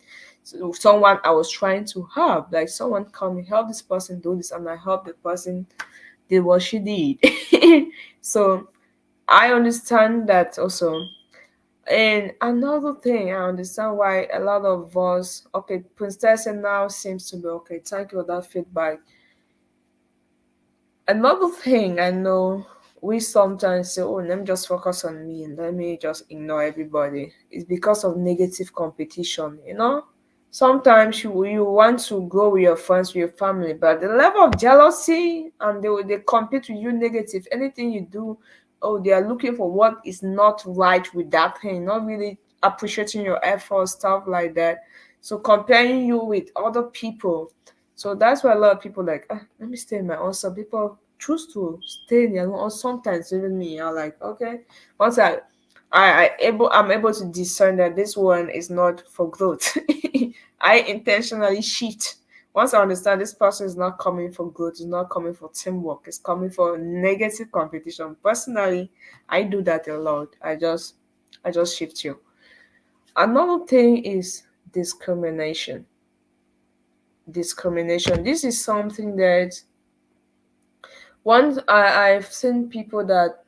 So someone I was trying to help, like someone come and help this person do this, and I helped the person did what she did. So I understand that also. And another thing, I understand why a lot of us, okay, Princess now seems to be okay. Thank you for that feedback. Another thing I know, we sometimes say, oh, let me just focus on me and let me just ignore everybody. It's because of negative competition, you know? Sometimes you want to grow with your friends, with your family, but the level of jealousy and they compete with you negative. Anything you do, oh, they are looking for what is not right with that thing, not really appreciating your efforts, stuff like that. So comparing you with other people, so that's why a lot of people like, ah, let me stay in my own. Some people choose to stay in their own, or sometimes even me, I'm like, okay. Once I'm able to discern that this one is not for growth. I intentionally shift. Once I understand this person is not coming for growth, is not coming for teamwork, it's coming for negative competition. Personally, I do that a lot. I just shift you. Another thing is discrimination. Discrimination. This is something that once I've seen people that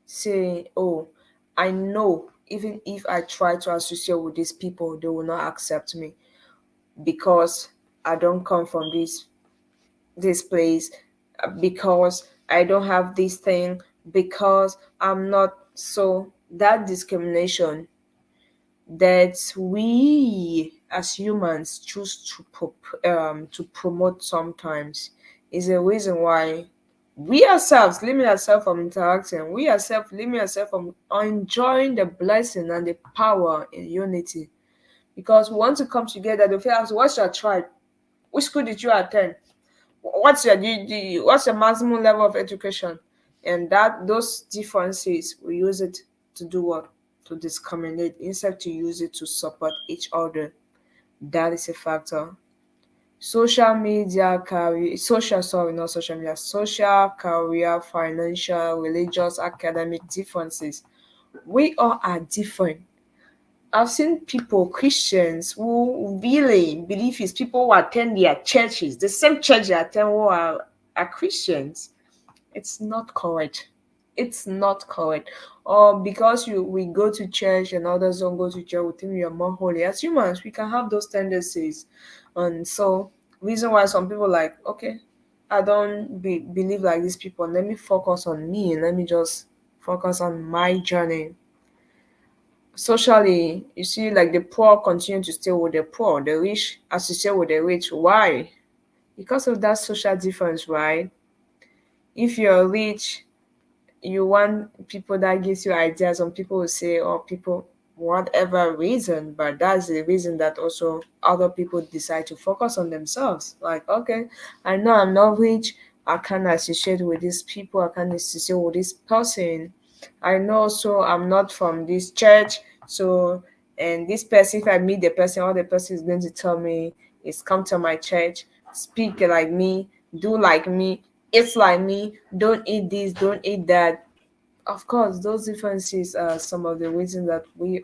say, oh, I know Even if I try to associate with these people, they will not accept me because I don't come from this place, because I don't have this thing, because I'm not. So that discrimination that we as humans choose to promote sometimes is a reason why we ourselves limit ourselves from interacting. We ourselves limit ourselves from enjoying the blessing and the power in unity, because we want to come together. The first, what's your tribe? Which school did you attend? What's your maximum level of education? And that those differences, we use it to do what? To discriminate instead to use it to support each other. That is a factor. Social media career, social sorry, not social media, social, career, financial, religious, academic differences. We all are different. I've seen people, Christians, who really believe it's people who attend their churches, the same church they attend, who are Christians. It's not correct. It's not correct. Or because we go to church and others don't go to church, we think we are more holy. As humans, we can have those tendencies. And so, reason why some people like, okay, I don't believe like these people. Let me focus on me. Let me just focus on my journey. Socially, you see, like the poor continue to stay with the poor, the rich associate with the rich. Why? Because of that social difference, right? If you're rich, you want people that gives you ideas. Some people will say, oh, people, whatever reason, but that's the reason that also other people decide to focus on themselves. Like, okay, I know I'm not rich, I can't associate with these people, I can't associate with this person. I know, so I'm not from this church. So, and this person, if I meet the person, all the person is going to tell me is come to my church, speak like me, do like me, eat like me, don't eat this, don't eat that. Of course, those differences are some of the reasons that we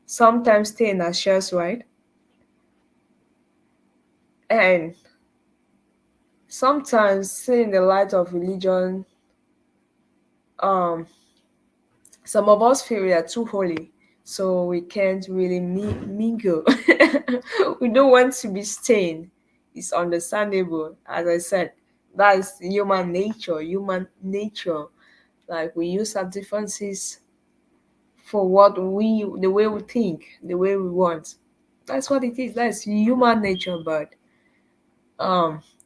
sometimes stay in our shells, right? And sometimes seeing the light of religion, um, some of us feel we are too holy, so we can't really mingle. We don't want to be stained. It's understandable, as I said. That is human nature. Human nature. Like we use our differences for what the way we think, the way we want. That's what it is. That's human nature. But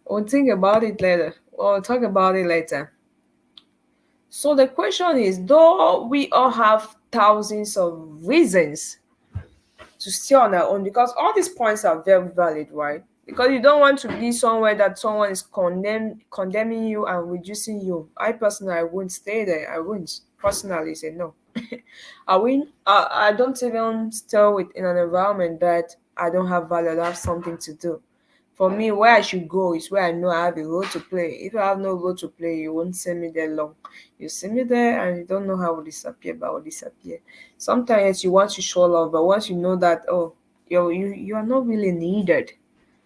we'll think about it later. We'll talk about it later. So the question is, though we all have thousands of reasons to stay on our own, because all these points are very valid, right? Because you don't want to be somewhere that someone is condemning you and reducing you. I personally, I wouldn't stay there. I wouldn't personally say no. I win. I don't even stay with in an environment that I don't have value. I don't have something to do. For me, where I should go is where I know I have a role to play. If I have no role to play, you won't see me there long. You see me there and you don't know how it will disappear, but it will disappear. Sometimes you want to show love, but once you know that, oh, you are not really needed.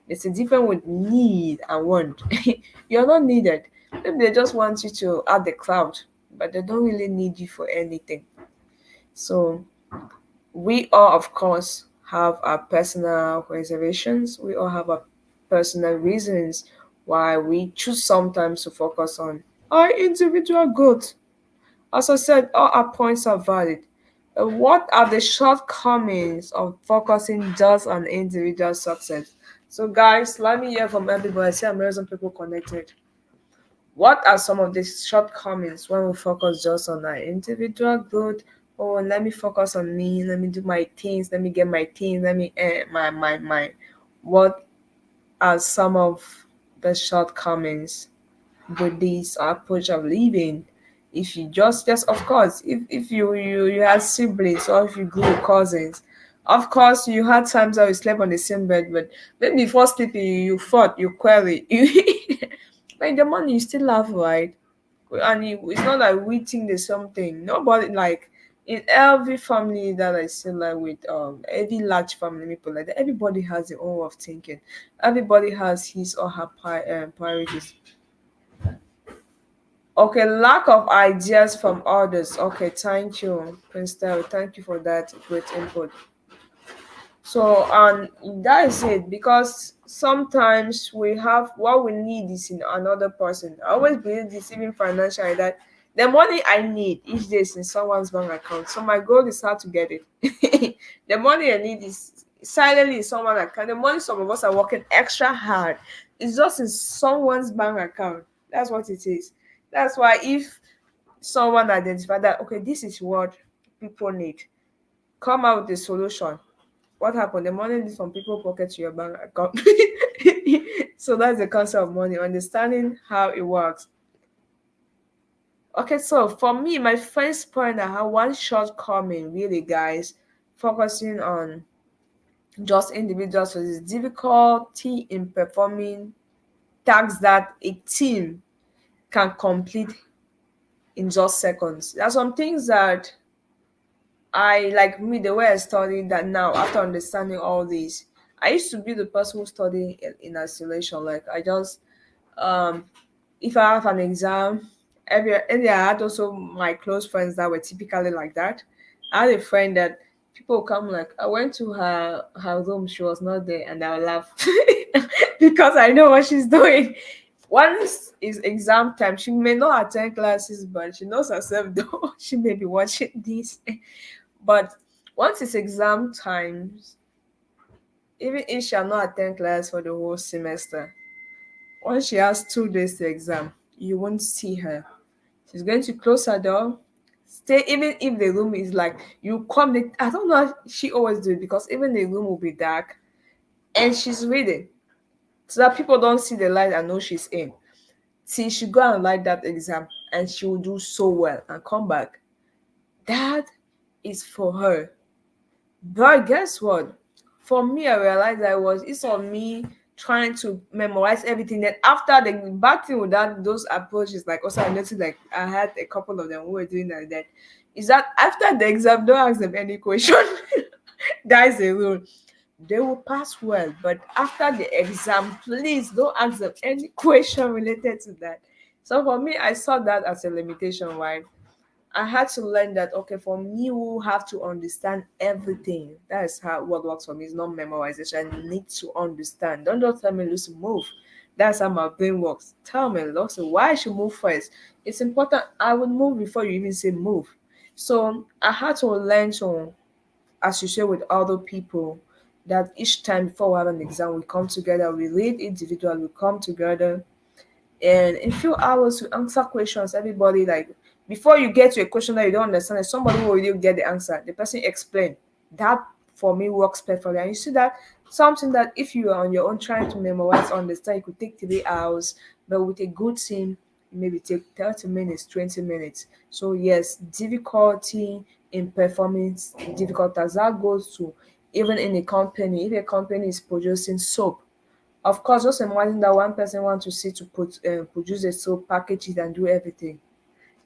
There's a difference with need and want. You're not needed. Maybe they just want you to add the cloud, but they don't really need you for anything. So we all, of course, have our personal reservations. We all have our personal reasons why we choose sometimes to focus on our individual growth. As I said, all our points are valid. What are the shortcomings of focusing just on individual success? So, guys, let me hear from everybody. I see American people connected. What are some of the shortcomings when we focus just on our individual growth? Oh, let me focus on me. Let me do my things. Let me get my things. Let me my. What are some of the shortcomings with this approach of living? If you just of course, if you had siblings or if you grew with cousins, of course you had times that you slept on the same bed, but then before sleeping you fought, you quarreled, you but in the morning you still laugh, right? And it's not like we think there's something. Nobody like in every family that I see, like with every large family people like that, everybody has their own way of thinking. Everybody has his or her priorities. Okay, lack of ideas from others. Okay, thank you, Prince Terry. Thank you for that great input. So, and that is it, because sometimes we have what we need is in another person. I always believe this, even financially, that the money I need each day is in someone's bank account. So my goal is how to get it. The money I need is silently in someone's account. The money some of us are working extra hard, it's just in someone's bank account. That's what it is. That's why if someone identify that, okay, this is what people need, come out with a solution. What happened? The money is from people pocket to your bank account. So that's the concept of money, understanding how it works. Okay, so for me, my first point, I have one shortcoming, really, guys, focusing on just individuals. So it's difficulty in performing tasks that a team can complete in just seconds. There are some things that I, like me, the way I studied that now, after understanding all this, I used to be the person who studied in isolation. Like, I just, um, if I have an exam, and I had also my close friends that were typically like that. I had a friend that people would come like, I went to her room, she was not there, and I'll laugh because I know what she's doing. Once is exam time, she may not attend classes, but she knows herself though she may be watching this. But once it's exam times, even if she will not attend class for the whole semester, once she has 2 days to exam, you won't see her. She's going to close her door, stay, even if the room is like, you come, I don't know how she always do it, because even the room will be dark and she's reading. So that people don't see the light and know she's in. Till she go and write that exam, and she will do so well and come back. That is for her. But guess what? For me, I realized that it's on me trying to memorize everything. Then after the bad thing with that, those approaches, like also I noticed, like I had a couple of them who were doing like that. Is that after the exam, don't ask them any question. That is a rule. They will pass well, but after the exam, please don't ask them any question related to that. So for me, I saw that as a limitation, right? I had to learn that, okay, for me, who have to understand everything. That is how what works for me. It's not memorization. I need to understand. Don't just tell me, Lucy, move. That's how my brain works. Tell me, Lucy, why I should move first. It's important. I would move before you even say move. So I had to learn to associate with other people, that each time before we have an exam, we come together, we read individual, we come together, and in few hours we answer questions. Everybody, like, before you get to a question that you don't understand, somebody will really get the answer, the person explain. That for me works perfectly. And you see that something that if you are on your own trying to memorize, understand, it could take 3 hours, but with a good team it maybe take 30 minutes, 20 minutes. So yes, difficulty in performance, difficult as that goes to, even in a company, if a company is producing soap, of course, just imagine that one person wants to see to produce a soap, package it, and do everything.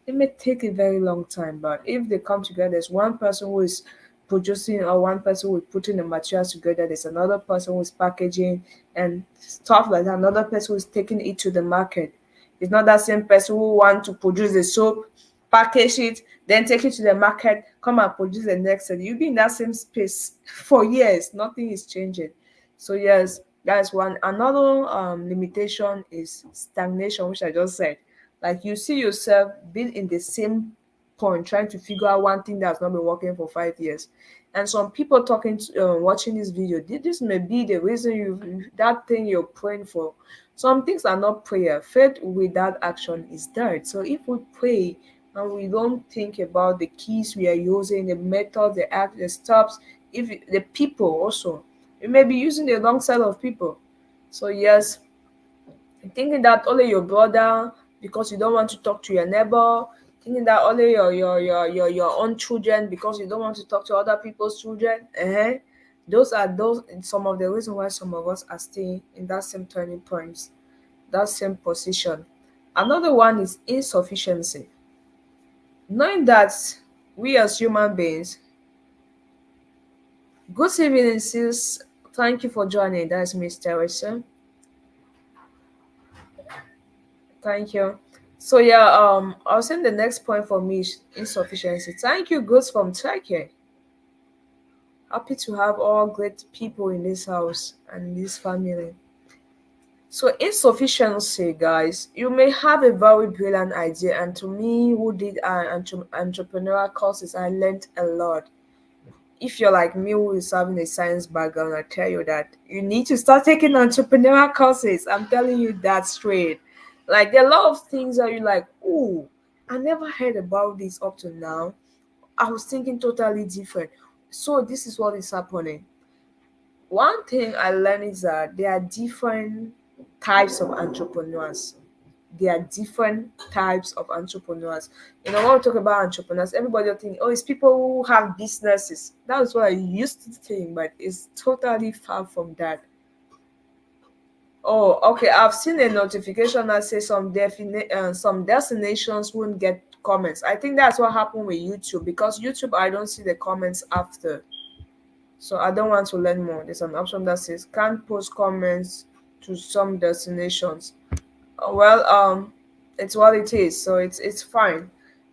It may take a very long time, but if they come together, there's one person who is producing, or one person who is putting the materials together, there's another person who is packaging and stuff like that, another person who is taking it to the market. It's not that same person who want to produce the soap, package it, then take it to the market, come and produce the next set. You'll be in that same space for years. Nothing is changing. So yes, that's one. Another limitation is stagnation, which I just said. Like, you see yourself being in the same point, trying to figure out one thing that's not been working for 5 years. And some people watching this video, this may be the reason that thing you're praying for. Some things are not prayer. Faith without action is dead. So if we pray and we don't think about the keys we are using, the method, the act, the steps, the people also, we may be using the wrong set of people. So yes, thinking that only your brother, because you don't want to talk to your neighbor, thinking that only your own children, because you don't want to talk to other people's children. Those are some of the reasons why some of us are staying in that same turning points, that same position. Another one is insufficiency. Knowing that we as human beings, good evening sis, thank you for joining. That's Miss Teresa. Thank you. So yeah, I was saying the next point for me is insufficiency. Thank you, goods from Turkey. Happy to have all great people in this house and in this family. So insufficiency, guys, you may have a very brilliant idea, and to me, who did entrepreneurial courses, I learned a lot. If you're like me, who is having a science background, I tell you that you need to start taking entrepreneurial courses. I'm telling you that straight. Like there are a lot of things that you like. Oh, I never heard about this up to now. I was thinking totally different. So this is what is happening. One thing I learned is that there are different types of entrepreneurs. There are different types of entrepreneurs. When we talk about entrepreneurs, everybody will think, oh, it's people who have businesses. That was what I used to think, but it's totally far from that. Oh, okay. I've seen a notification that says some destinations won't get comments. I think that's what happened with YouTube because YouTube, I don't see the comments after. So I don't want to learn more. There's an option that says can't post comments to some destinations. Well, it's what it is, so it's fine.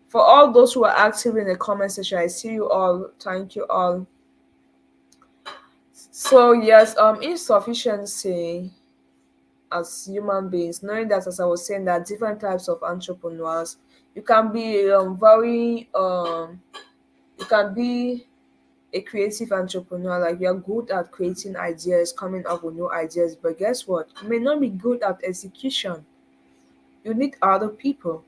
For all those who are active in the comment section, I see you all. Thank you all. So yes, insufficiency as human beings, knowing that as I was saying, there are different types of entrepreneurs. You can be very you can be a creative entrepreneur, like you're good at creating ideas, coming up with new ideas, but guess what? You may not be good at execution. You need other people.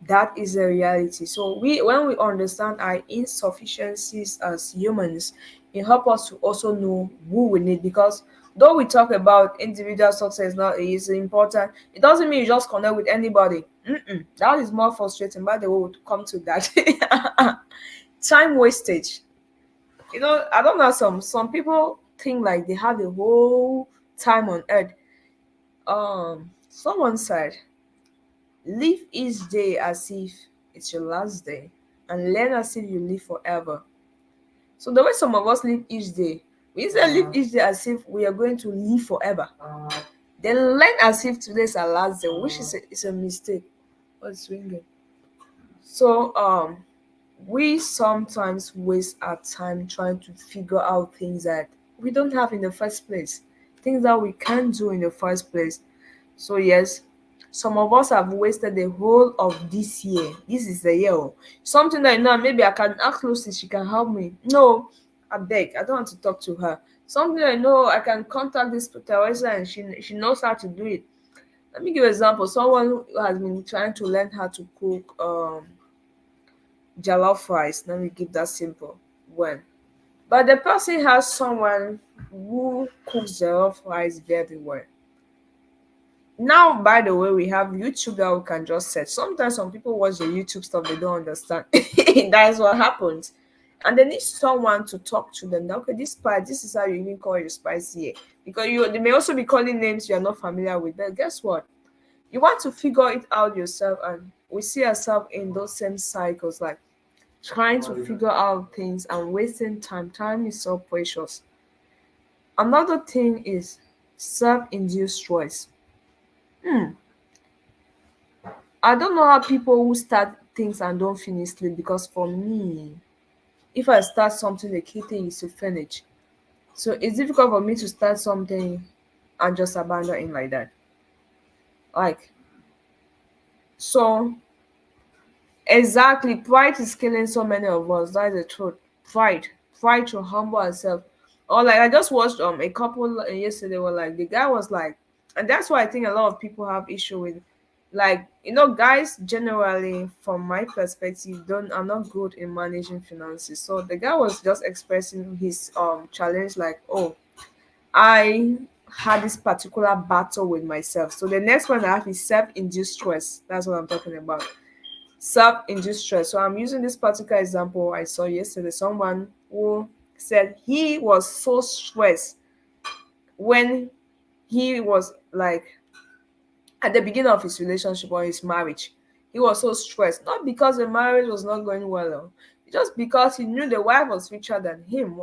That is a reality. So when we understand our insufficiencies as humans, it helps us to also know who we need, because though we talk about individual success now is important, it doesn't mean you just connect with anybody. That is more frustrating. By the way, we'll come to that. Time wastage. I don't know, some people think like they have the whole time on earth. Someone said, live each day as if it's your last day, and learn as if you live forever. So the way some of us live each day, we instead live each day as if we are going to live forever. Then learn as if today's our last day, which is a mistake. What's ringing? So we sometimes waste our time trying to figure out things that we don't have in the first place, things that we can't do in the first place. So yes, some of us have wasted the whole of this year. This is the year. Something that maybe I can ask Lucy, she can help me. No, I beg, I don't want to talk to her. Something I know I can contact this Teresa and she knows how to do it. Let me give an example. Someone who has been trying to learn how to cook jollof rice. Let me give that simple one. But the person has someone who cooks jollof rice very well. Now, by the way, we have YouTube that we can just search. Sometimes some people watch the YouTube stuff they don't understand. That's what happens. And they need someone to talk to them. That, okay, this part, this is how you even call your spice here. Because they may also be calling names you are not familiar with. But guess what? You want to figure it out yourself, and we see ourselves in those same cycles, like trying to figure out things and wasting time. Time is so precious. Another thing is self-induced stress. I don't know how people who start things and don't finish sleep, because for me, if I start something, the key thing is to finish. So it's difficult for me to start something and just abandon it like that. Like, so exactly, pride is killing so many of us. That is the truth. Pride to humble ourselves. Or like I just watched a couple yesterday were like the guy was like, and that's why I think a lot of people have issue with, like, guys generally from my perspective don't are not good in managing finances. So the guy was just expressing his challenge, like, oh, I had this particular battle with myself. So the next one I have is self-induced stress. That's what I'm talking about. Self-induced stress. So I'm using this particular example I saw yesterday. Someone who said he was so stressed when he was like at the beginning of his relationship or his marriage. He was so stressed, not because the marriage was not going well, just because he knew the wife was richer than him.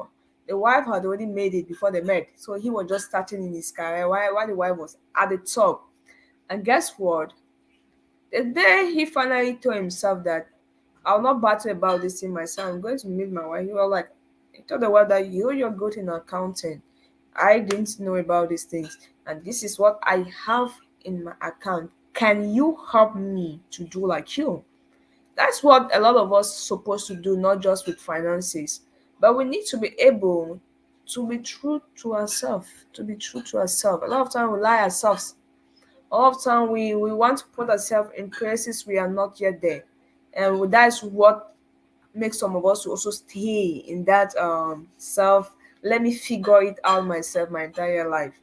The wife had already made it before they met, so he was just starting in his career while the wife was at the top. And guess what? The day he finally told himself that I'll not battle about this thing myself, I'm going to meet my wife, he was like, he told the world that you're good in accounting. I didn't know about these things, and this is what I have in my account. Can you help me to do like you? That's what a lot of us supposed to do, not just with finances, but we need to be able to be true to ourselves. To be true to ourselves. A lot of time we lie ourselves. A lot of time we want to put ourselves in places we are not yet there, and that's what makes some of us to also stay in that self. Let me figure it out myself my entire life.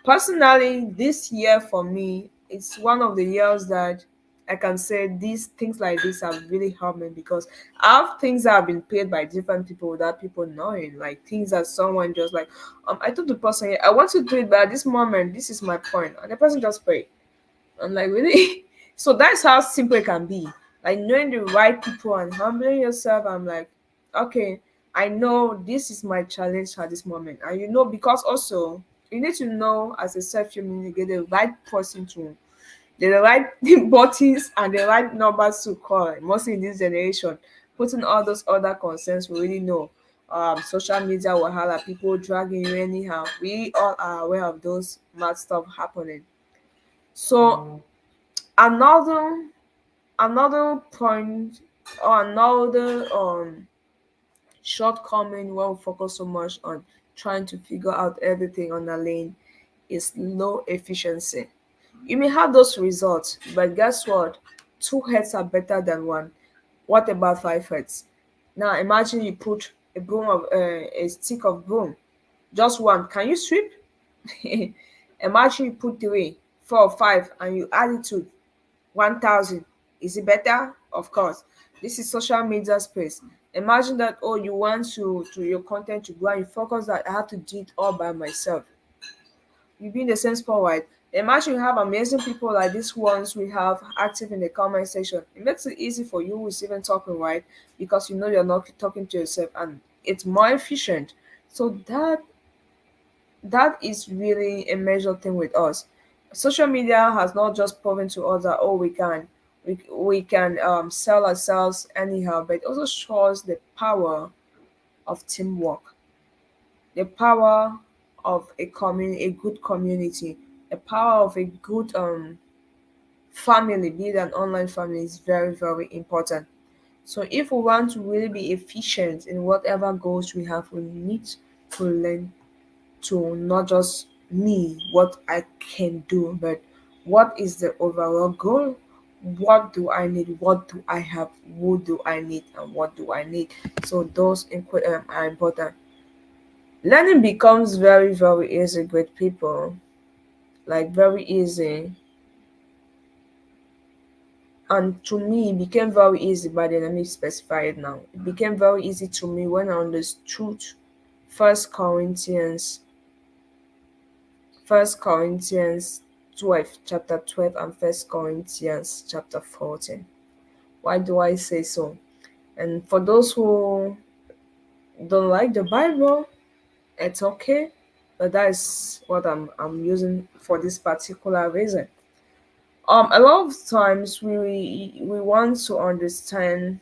Personally, this year for me, it's one of the years that I can say these things like this have really helped me because I have things that have been paid by different people without people knowing. Like things that someone just like, I told the person, "Yeah, I want to do it, but at this moment, this is my point," and the person just paid. I'm like, really? So that's how simple it can be. Like knowing the right people and humbling yourself. I'm like, okay, I know this is my challenge at this moment. And because also you need to know as a self human, you get the right person to the right buttons and the right numbers to call, mostly in this generation. Putting all those other concerns we really know. Social media wahala, people dragging you anyhow. We all are aware of those mad stuff happening. So another another point or another shortcoming when we focus so much on trying to figure out everything on a lane is low efficiency. You may have those results, but guess what? Two heads are better than one. What about five heads? Now imagine you put a stick of broom, just one. Can you sweep? Imagine you put three, four, five, and you add it to 1,000. Is it better? Of course. This is social media space. Imagine that, oh, you want to your content to grow and you focus that I have to do it all by myself. You be in the same spot, right? Imagine you have amazing people like these ones we have active in the comment section. It makes it easy for you who's even talking, right? Because you know you're not talking to yourself and it's more efficient. So that is really a major thing with us. Social media has not just proven to us that oh we can sell ourselves anyhow, but it also shows the power of teamwork, the power of a good community, the power of a good family, be it an online family, is very very important. So if we want to really be efficient in whatever goals we have, we need to learn to not just me what I can do, but what is the overall goal? What do I need? What do I have? Who do I need? And what do I need? So those are important. Learning becomes very, very easy with people, like very easy. And to me, it became very easy by then. Let me specify it now. It became very easy to me when I understood First Corinthians First Corinthians 12, chapter 12, and First Corinthians chapter 14. Why do I say so? And for those who don't like the Bible, it's okay. But that is what I'm using for this particular reason. A lot of times we want to understand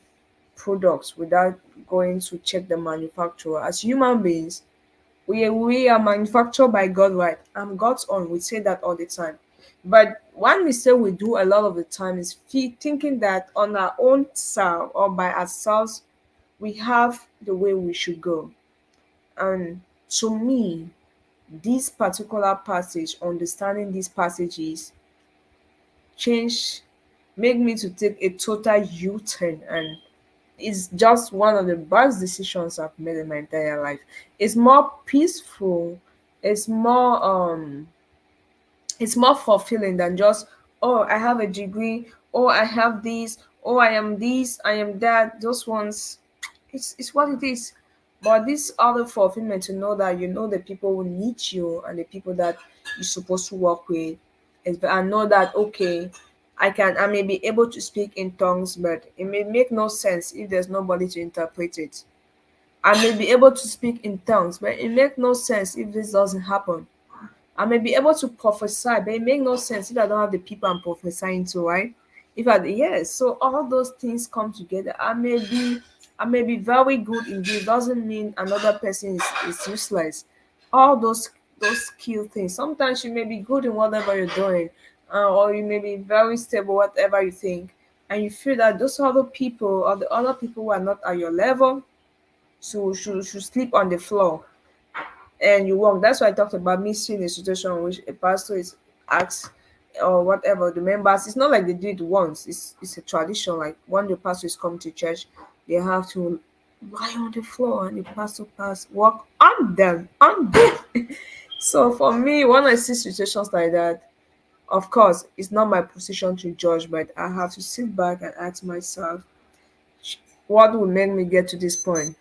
products without going to check the manufacturer. As human beings, we are manufactured by God, right? I'm God's own. We say that all the time. But one mistake we do a lot of the time is thinking that on our own self or by ourselves, we have the way we should go. And to me, this particular passage, understanding these passages, change, make me to take a total U-turn, and it's just one of the best decisions I've made in my entire life. It's more peaceful. It's more it's more fulfilling than just oh I have a degree, oh I have this, oh I am this, I am that. Those ones, it's what it is. But this other fulfillment to know that you know the people who need you and the people that you're supposed to work with, and know that okay, I may be able to speak in tongues, but it may make no sense if there's nobody to interpret it. I may be able to speak in tongues, but it makes no sense if this doesn't happen. I may be able to prophesy, but it makes no sense if I don't have the people I'm prophesying to, right? If I yes, so all those things come together. I may be very good in this doesn't mean another person is useless. All those skill things. Sometimes you may be good in whatever you're doing, or you may be very stable whatever you think, and you feel that those other people or the other people who are not at your level should sleep on the floor and you walk. That's why I talked about me seeing a situation in which a pastor is asked or whatever the members. It's not like they do it once. It's a tradition. Like when the pastor is coming to church, they have to lie on the floor and the pastor pass walk on them. So for me, when I see situations like that, of course, it's not my position to judge, but I have to sit back and ask myself, what will make me get to this point?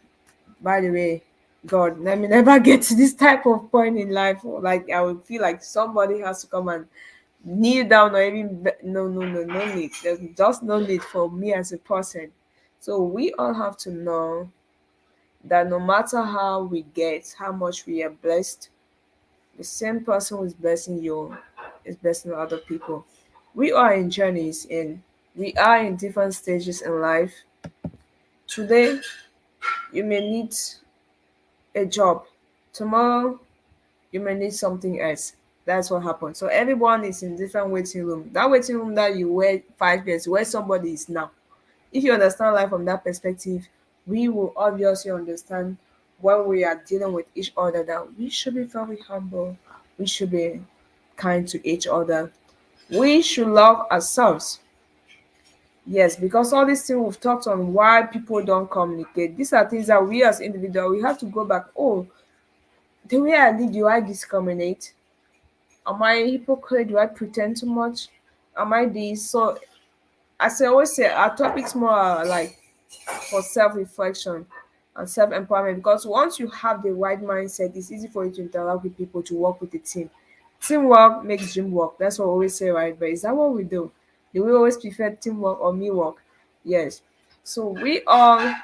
By the way, God, let me never get to this type of point in life. Like I would feel like somebody has to come and kneel down or even no, no, no, no need. There's just no need for me as a person. So we all have to know that no matter how we get, how much we are blessed, the same person who is blessing you is blessing other people. We are in journeys and we are in different stages in life. Today, you may need a job. Tomorrow, you may need something else. That's what happens. So everyone is in different waiting room. That waiting room that you wait 5 years, where somebody is now. If you understand life from that perspective, we will obviously understand when we are dealing with each other that we should be very humble. We should be kind to each other. We should love ourselves. Yes, because all these things we've talked on why people don't communicate. These are things that we as individuals we have to go back. Oh, the way I live, do I discriminate? Am I a hypocrite? Do I pretend too much? Am I this? So, as I always say, our topics more are like for self-reflection and self-empowerment because once you have the right mindset, it's easy for you to interact with people, to work with the team. Teamwork makes dream work. That's what we always say, right? But is that what we do? Do we always prefer teamwork or me work? Yes. So we all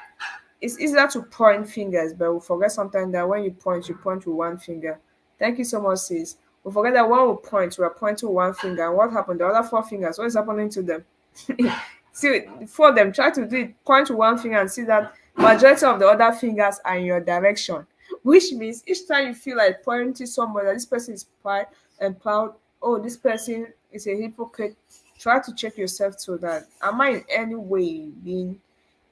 it's easier to point fingers, but we forget sometimes that when you point with one finger. Thank you so much, sis. We forget that when we point, we are pointing with one finger. And what happened? The other four fingers, what is happening to them? See, for them, try to do it, point with one finger and see that majority of the other fingers are in your direction. Which means each time you feel like pointing to somebody, that this person is proud and proud, oh, this person is a hypocrite, try to check yourself so that am I in any way being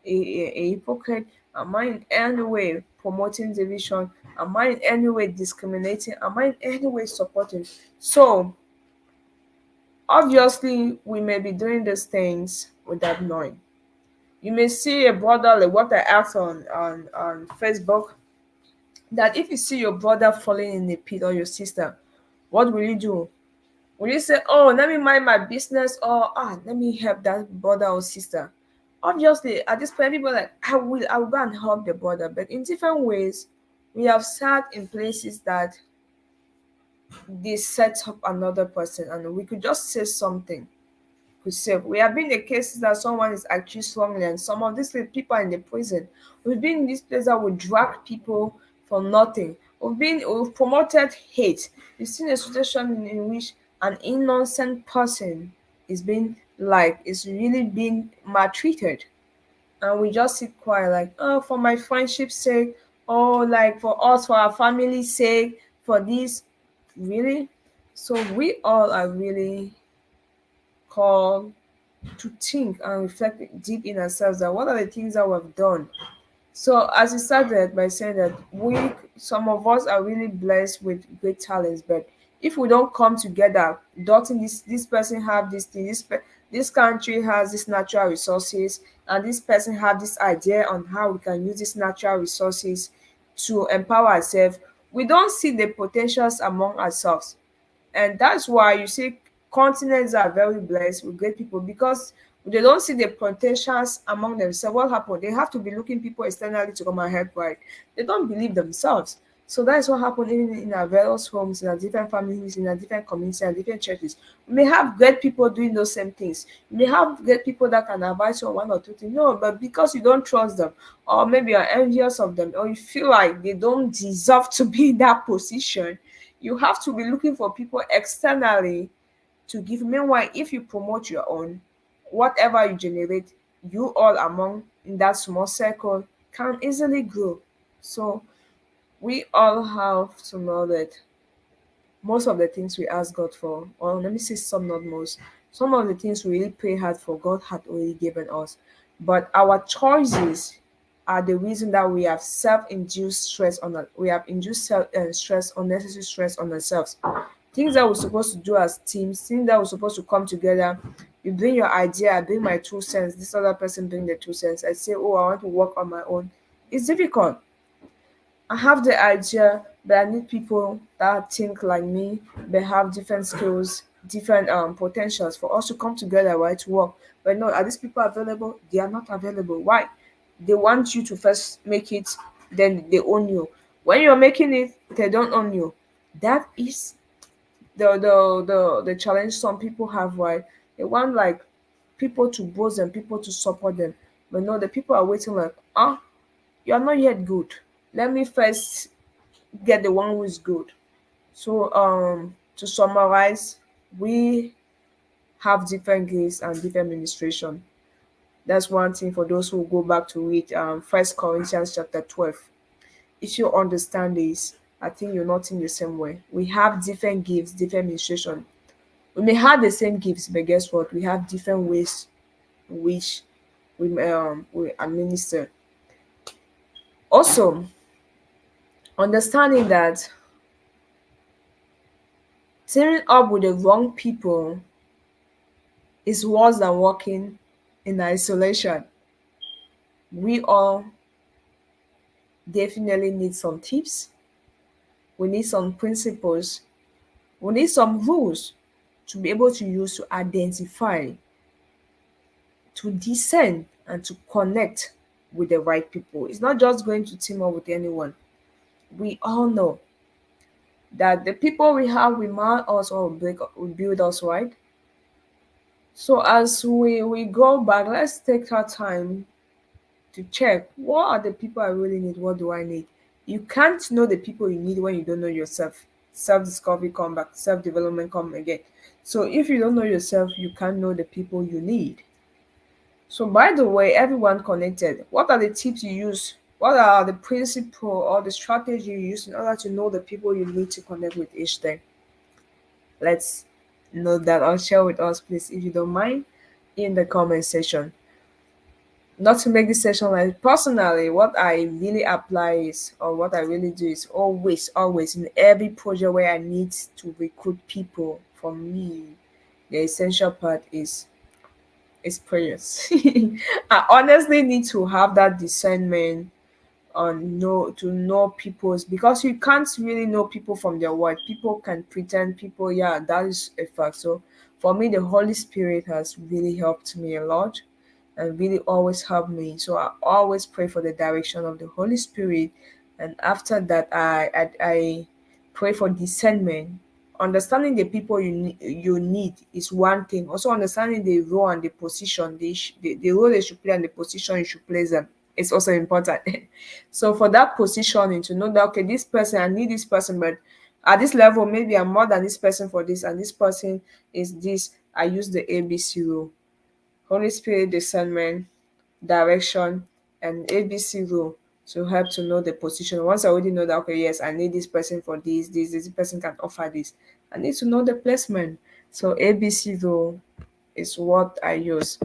a hypocrite? Am I in any way promoting division? Am I in any way discriminating? Am I in any way supporting? So, obviously, we may be doing these things without knowing. You may see a brother, like what I asked on Facebook, that if you see your brother falling in a pit or your sister, what will you do? Will you say, oh, let me mind my business or let me help that brother or sister? Obviously, at this point, people like, I will go and help the brother. But in different ways, we have sat in places that they set up another person and we could just say something could save. We have been in cases that someone is accused wrongly and some of these people are in the prison. We've been in this place that we drag people for nothing. We've promoted hate. We've seen a situation in which an innocent person is really being maltreated. And we just sit quiet like, oh, for my friendship's sake, oh, like for us, for our family's sake, for this. Really? So we all are really called to think and reflect deep in ourselves that what are the things that we've done. So as we started by saying that some of us are really blessed with great talents, but if we don't come together, dotting this person have this thing, this country has this natural resources, and this person have this idea on how we can use these natural resources to empower ourselves, we don't see the potentials among ourselves. And that's why you see continents are very blessed with great people because they don't see the potentials among themselves. What happened? They have to be looking people externally to come and help, right? They don't believe themselves. So that is what happened even in our various homes, in our different families, in our different communities, and different churches. We may have great people doing those same things. You may have great people that can advise you on one or two things. No, but because you don't trust them, or maybe you're envious of them, or you feel like they don't deserve to be in that position, you have to be looking for people externally to give. Meanwhile, if you promote your own, whatever you generate, you all among in that small circle can easily grow. So we all have to know that most of the things we ask God for, or let me say some, not most, some of the things we really pray hard for, God had already given us. But our choices are the reason that we have self-induced stress on we have induced stress, unnecessary stress on ourselves. Things that we're supposed to do as teams, things that we're supposed to come together. You bring your idea, I bring my 2 cents, this other person bring the 2 cents. I say, oh, I want to work on my own. It's difficult. I have the idea, but I need people that think like me, but have different skills, different potentials for us to come together, right, to work. But no, are these people available? They are not available. Why? They want you to first make it, then they own you. When you're making it, they don't own you. That is the challenge some people have, right? They want like people to boast and people to support them. But no, the people are waiting like, you're not yet good. Let me first get the one who is good. So to summarize, we have different gifts and different ministration. That's one thing for those who go back to read First Corinthians chapter 12. If you understand this, I think you're not in the same way. We have different gifts, different ministration. We may have the same gifts, but guess what? We have different ways in which we administer. Also, understanding that teaming up with the wrong people is worse than working in isolation. We all definitely need some tips. We need some principles. We need some rules to be able to use to identify, to discern, and to connect with the right people. It's not just going to team up with anyone. We all know that the people we have will mark us or will build us, right? So as we go back, let's take our time to check what are the people I really need, what do I need. You can't know the people you need when you don't know yourself. Self-discovery come back, self-development come again. So if you don't know yourself, you can't know the people you need. So by the way, everyone connected, what are the tips you use? What are the principle or the strategy you use in order to know the people you need to connect with each day? Let's know that or share with us, please, if you don't mind, in the comment section. Not to make this session like personally, what I really apply is, or what I really do is always in every project where I need to recruit people, for me, the essential part is prayers. I honestly need to have that discernment on know people's, because you can't really know people from their word. People can pretend, people, yeah, that is a fact. So for me, the Holy Spirit has really helped me a lot and really always helped me. So I always pray for the direction of the Holy Spirit, and after that, I pray for discernment. Understanding the people you need is one thing. Also understanding the role and the position, the role they should play and the position you should place them. It's also important. So for that positioning, to know that okay, this person, I need this person, but at this level, maybe I'm more than this person for this, and this person is this. I use the ABC rule: Holy Spirit, discernment, direction, and ABC rule to help to know the position. Once I already know that, okay, yes, I need this person for this person can offer this. I need to know the placement. So ABC rule is what I use.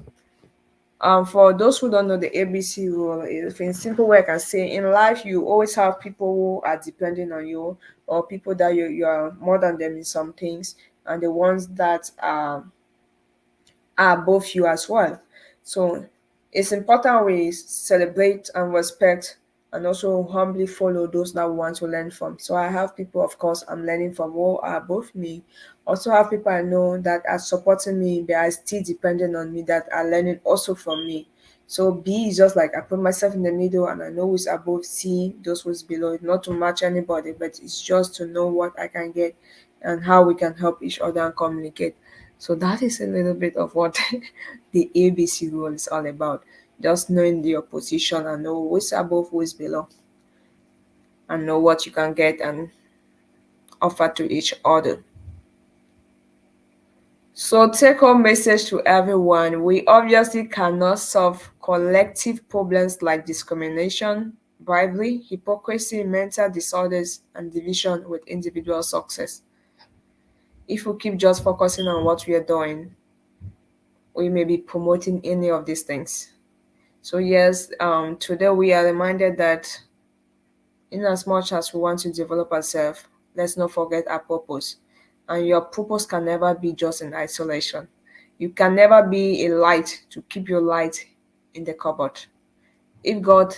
For those who don't know the ABC rule, if in simple way I can say, in life you always have people who are depending on you, or people that you are more than them in some things, and the ones that are above you as well. So it's important we celebrate and respect and also humbly follow those that we want to learn from. So I have people, of course, I'm learning from who are above me. Also have people I know that are supporting me, they are still dependent on me, that are learning also from me. So B is just like I put myself in the middle and I know who's above. C, those who's below. It's not to match anybody, but it's just to know what I can get and how we can help each other and communicate. So that is a little bit of what the ABC rule is all about. Just knowing your position and know who's above, who's below, and know what you can get and offer to each other. So, take home message to everyone: we obviously cannot solve collective problems like discrimination, bribery, hypocrisy, mental disorders, and division with individual success. If we keep just focusing on what we are doing, we may be promoting any of these things. So, yes, today we are reminded that in as much as we want to develop ourselves, let's not forget our purpose. And your purpose can never be just in isolation. You can never be a light to keep your light in the cupboard. If God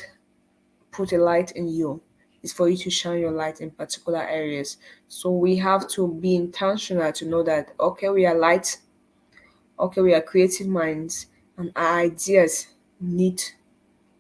put a light in you, it's for you to shine your light in particular areas. So we have to be intentional to know that, okay, we are light, okay, we are creative minds, and our ideas need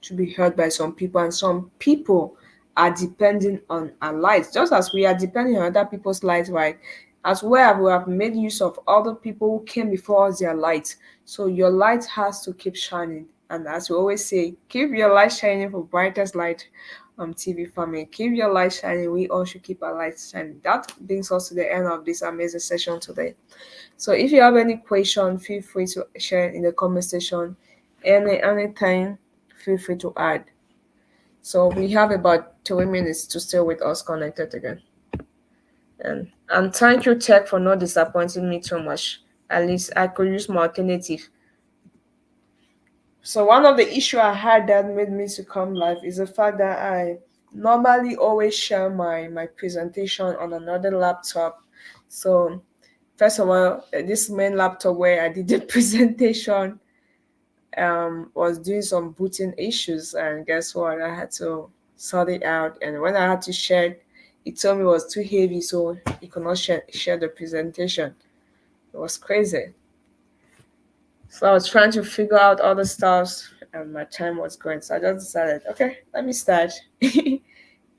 to be heard by some people, and some people are depending on our light, just as we are depending on other people's light, right? As well, we have made use of other people who came before us, their light. So your light has to keep shining. And as we always say, keep your light shining for brightest light. TV family, keep your light shining. We all should keep our light shining. That brings us to the end of this amazing session today. So if you have any question, feel free to share it in the comment section. Anything, feel free to add. So we have about 3 minutes to stay with us connected again. And thank you, Tech, for not disappointing me too much. At least I could use more alternative. So one of the issue I had that made me to come live is the fact that I normally always share my presentation on another laptop. So first of all, this main laptop where I did the presentation was doing some booting issues, and guess what? I had to sort it out. And when I had to share it, it told me it was too heavy, so it could not share the presentation. It was crazy. So I was trying to figure out other stuff, and my time was going. So I just decided, okay, let me start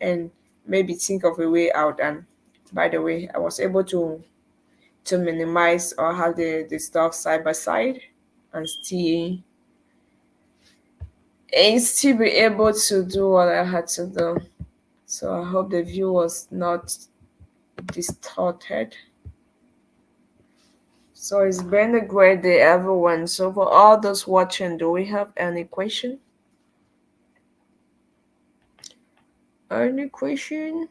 and maybe think of a way out. And by the way, I was able to minimize or have the stuff side by side and still be able to do what I had to do. So I hope the view was not distorted. So it's been a great day, everyone. So for all those watching, do we have any question? Any question?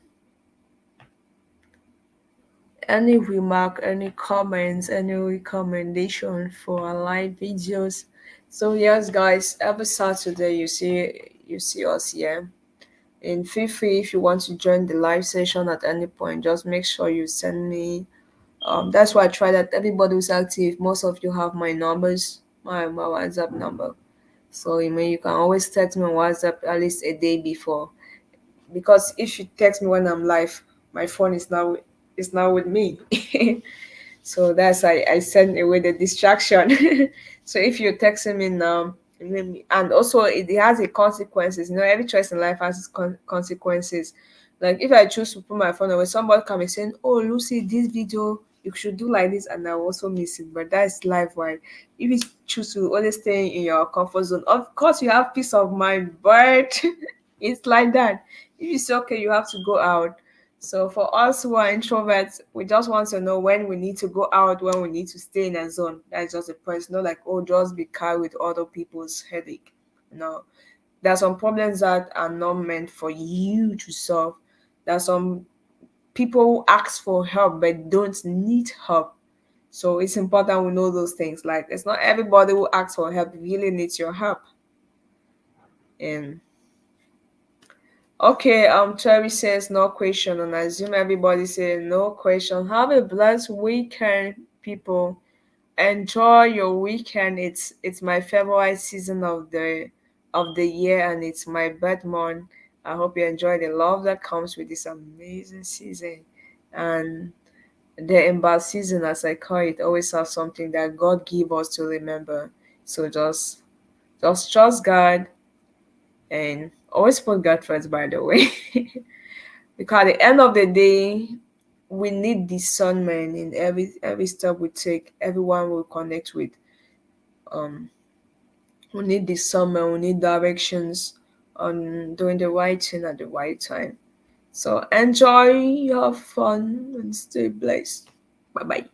Any remark, any comments, any recommendation for our live videos? So yes, guys, every Saturday you see us here. And feel free if you want to join the live session at any point. Just make sure you send me. That's why I try that everybody who's active. Most of you have my numbers, my WhatsApp number. So you can always text me on WhatsApp at least a day before. Because if you text me when I'm live, my phone is now with me. So that's I send away the distraction. So if you're texting me now, and also it has a consequences. Every choice in life has its consequences. Like if I choose to put my phone away, somebody can be saying, "Oh, Lucy, this video you should do like this," and I will also miss it. But that's life, right? If you choose to always stay in your comfort zone, of course you have peace of mind, but it's like that. If you say okay, you have to go out. So for us who are introverts, we just want to know when we need to go out, when we need to stay in a zone. That's just a point. Not like, oh, just be carried with other people's headache. No. There are some problems that are not meant for you to solve. There are some people who ask for help but don't need help. So it's important we know those things. Like it's not everybody who asks for help really needs your help. And okay, Terry says no question, and I assume everybody says no question. Have a blessed weekend, people. Enjoy your weekend. It's my favorite season of the year, and it's my birth month. I hope you enjoy the love that comes with this amazing season. And the ember season, as I call it, always have something that God give us to remember. So just trust God and always put God first, by the way. Because at the end of the day, we need discernment in every step we take, everyone we connect with. Um, we need discernment, we need directions on doing the right thing at the right time. So enjoy, have fun, and stay blessed. Bye bye.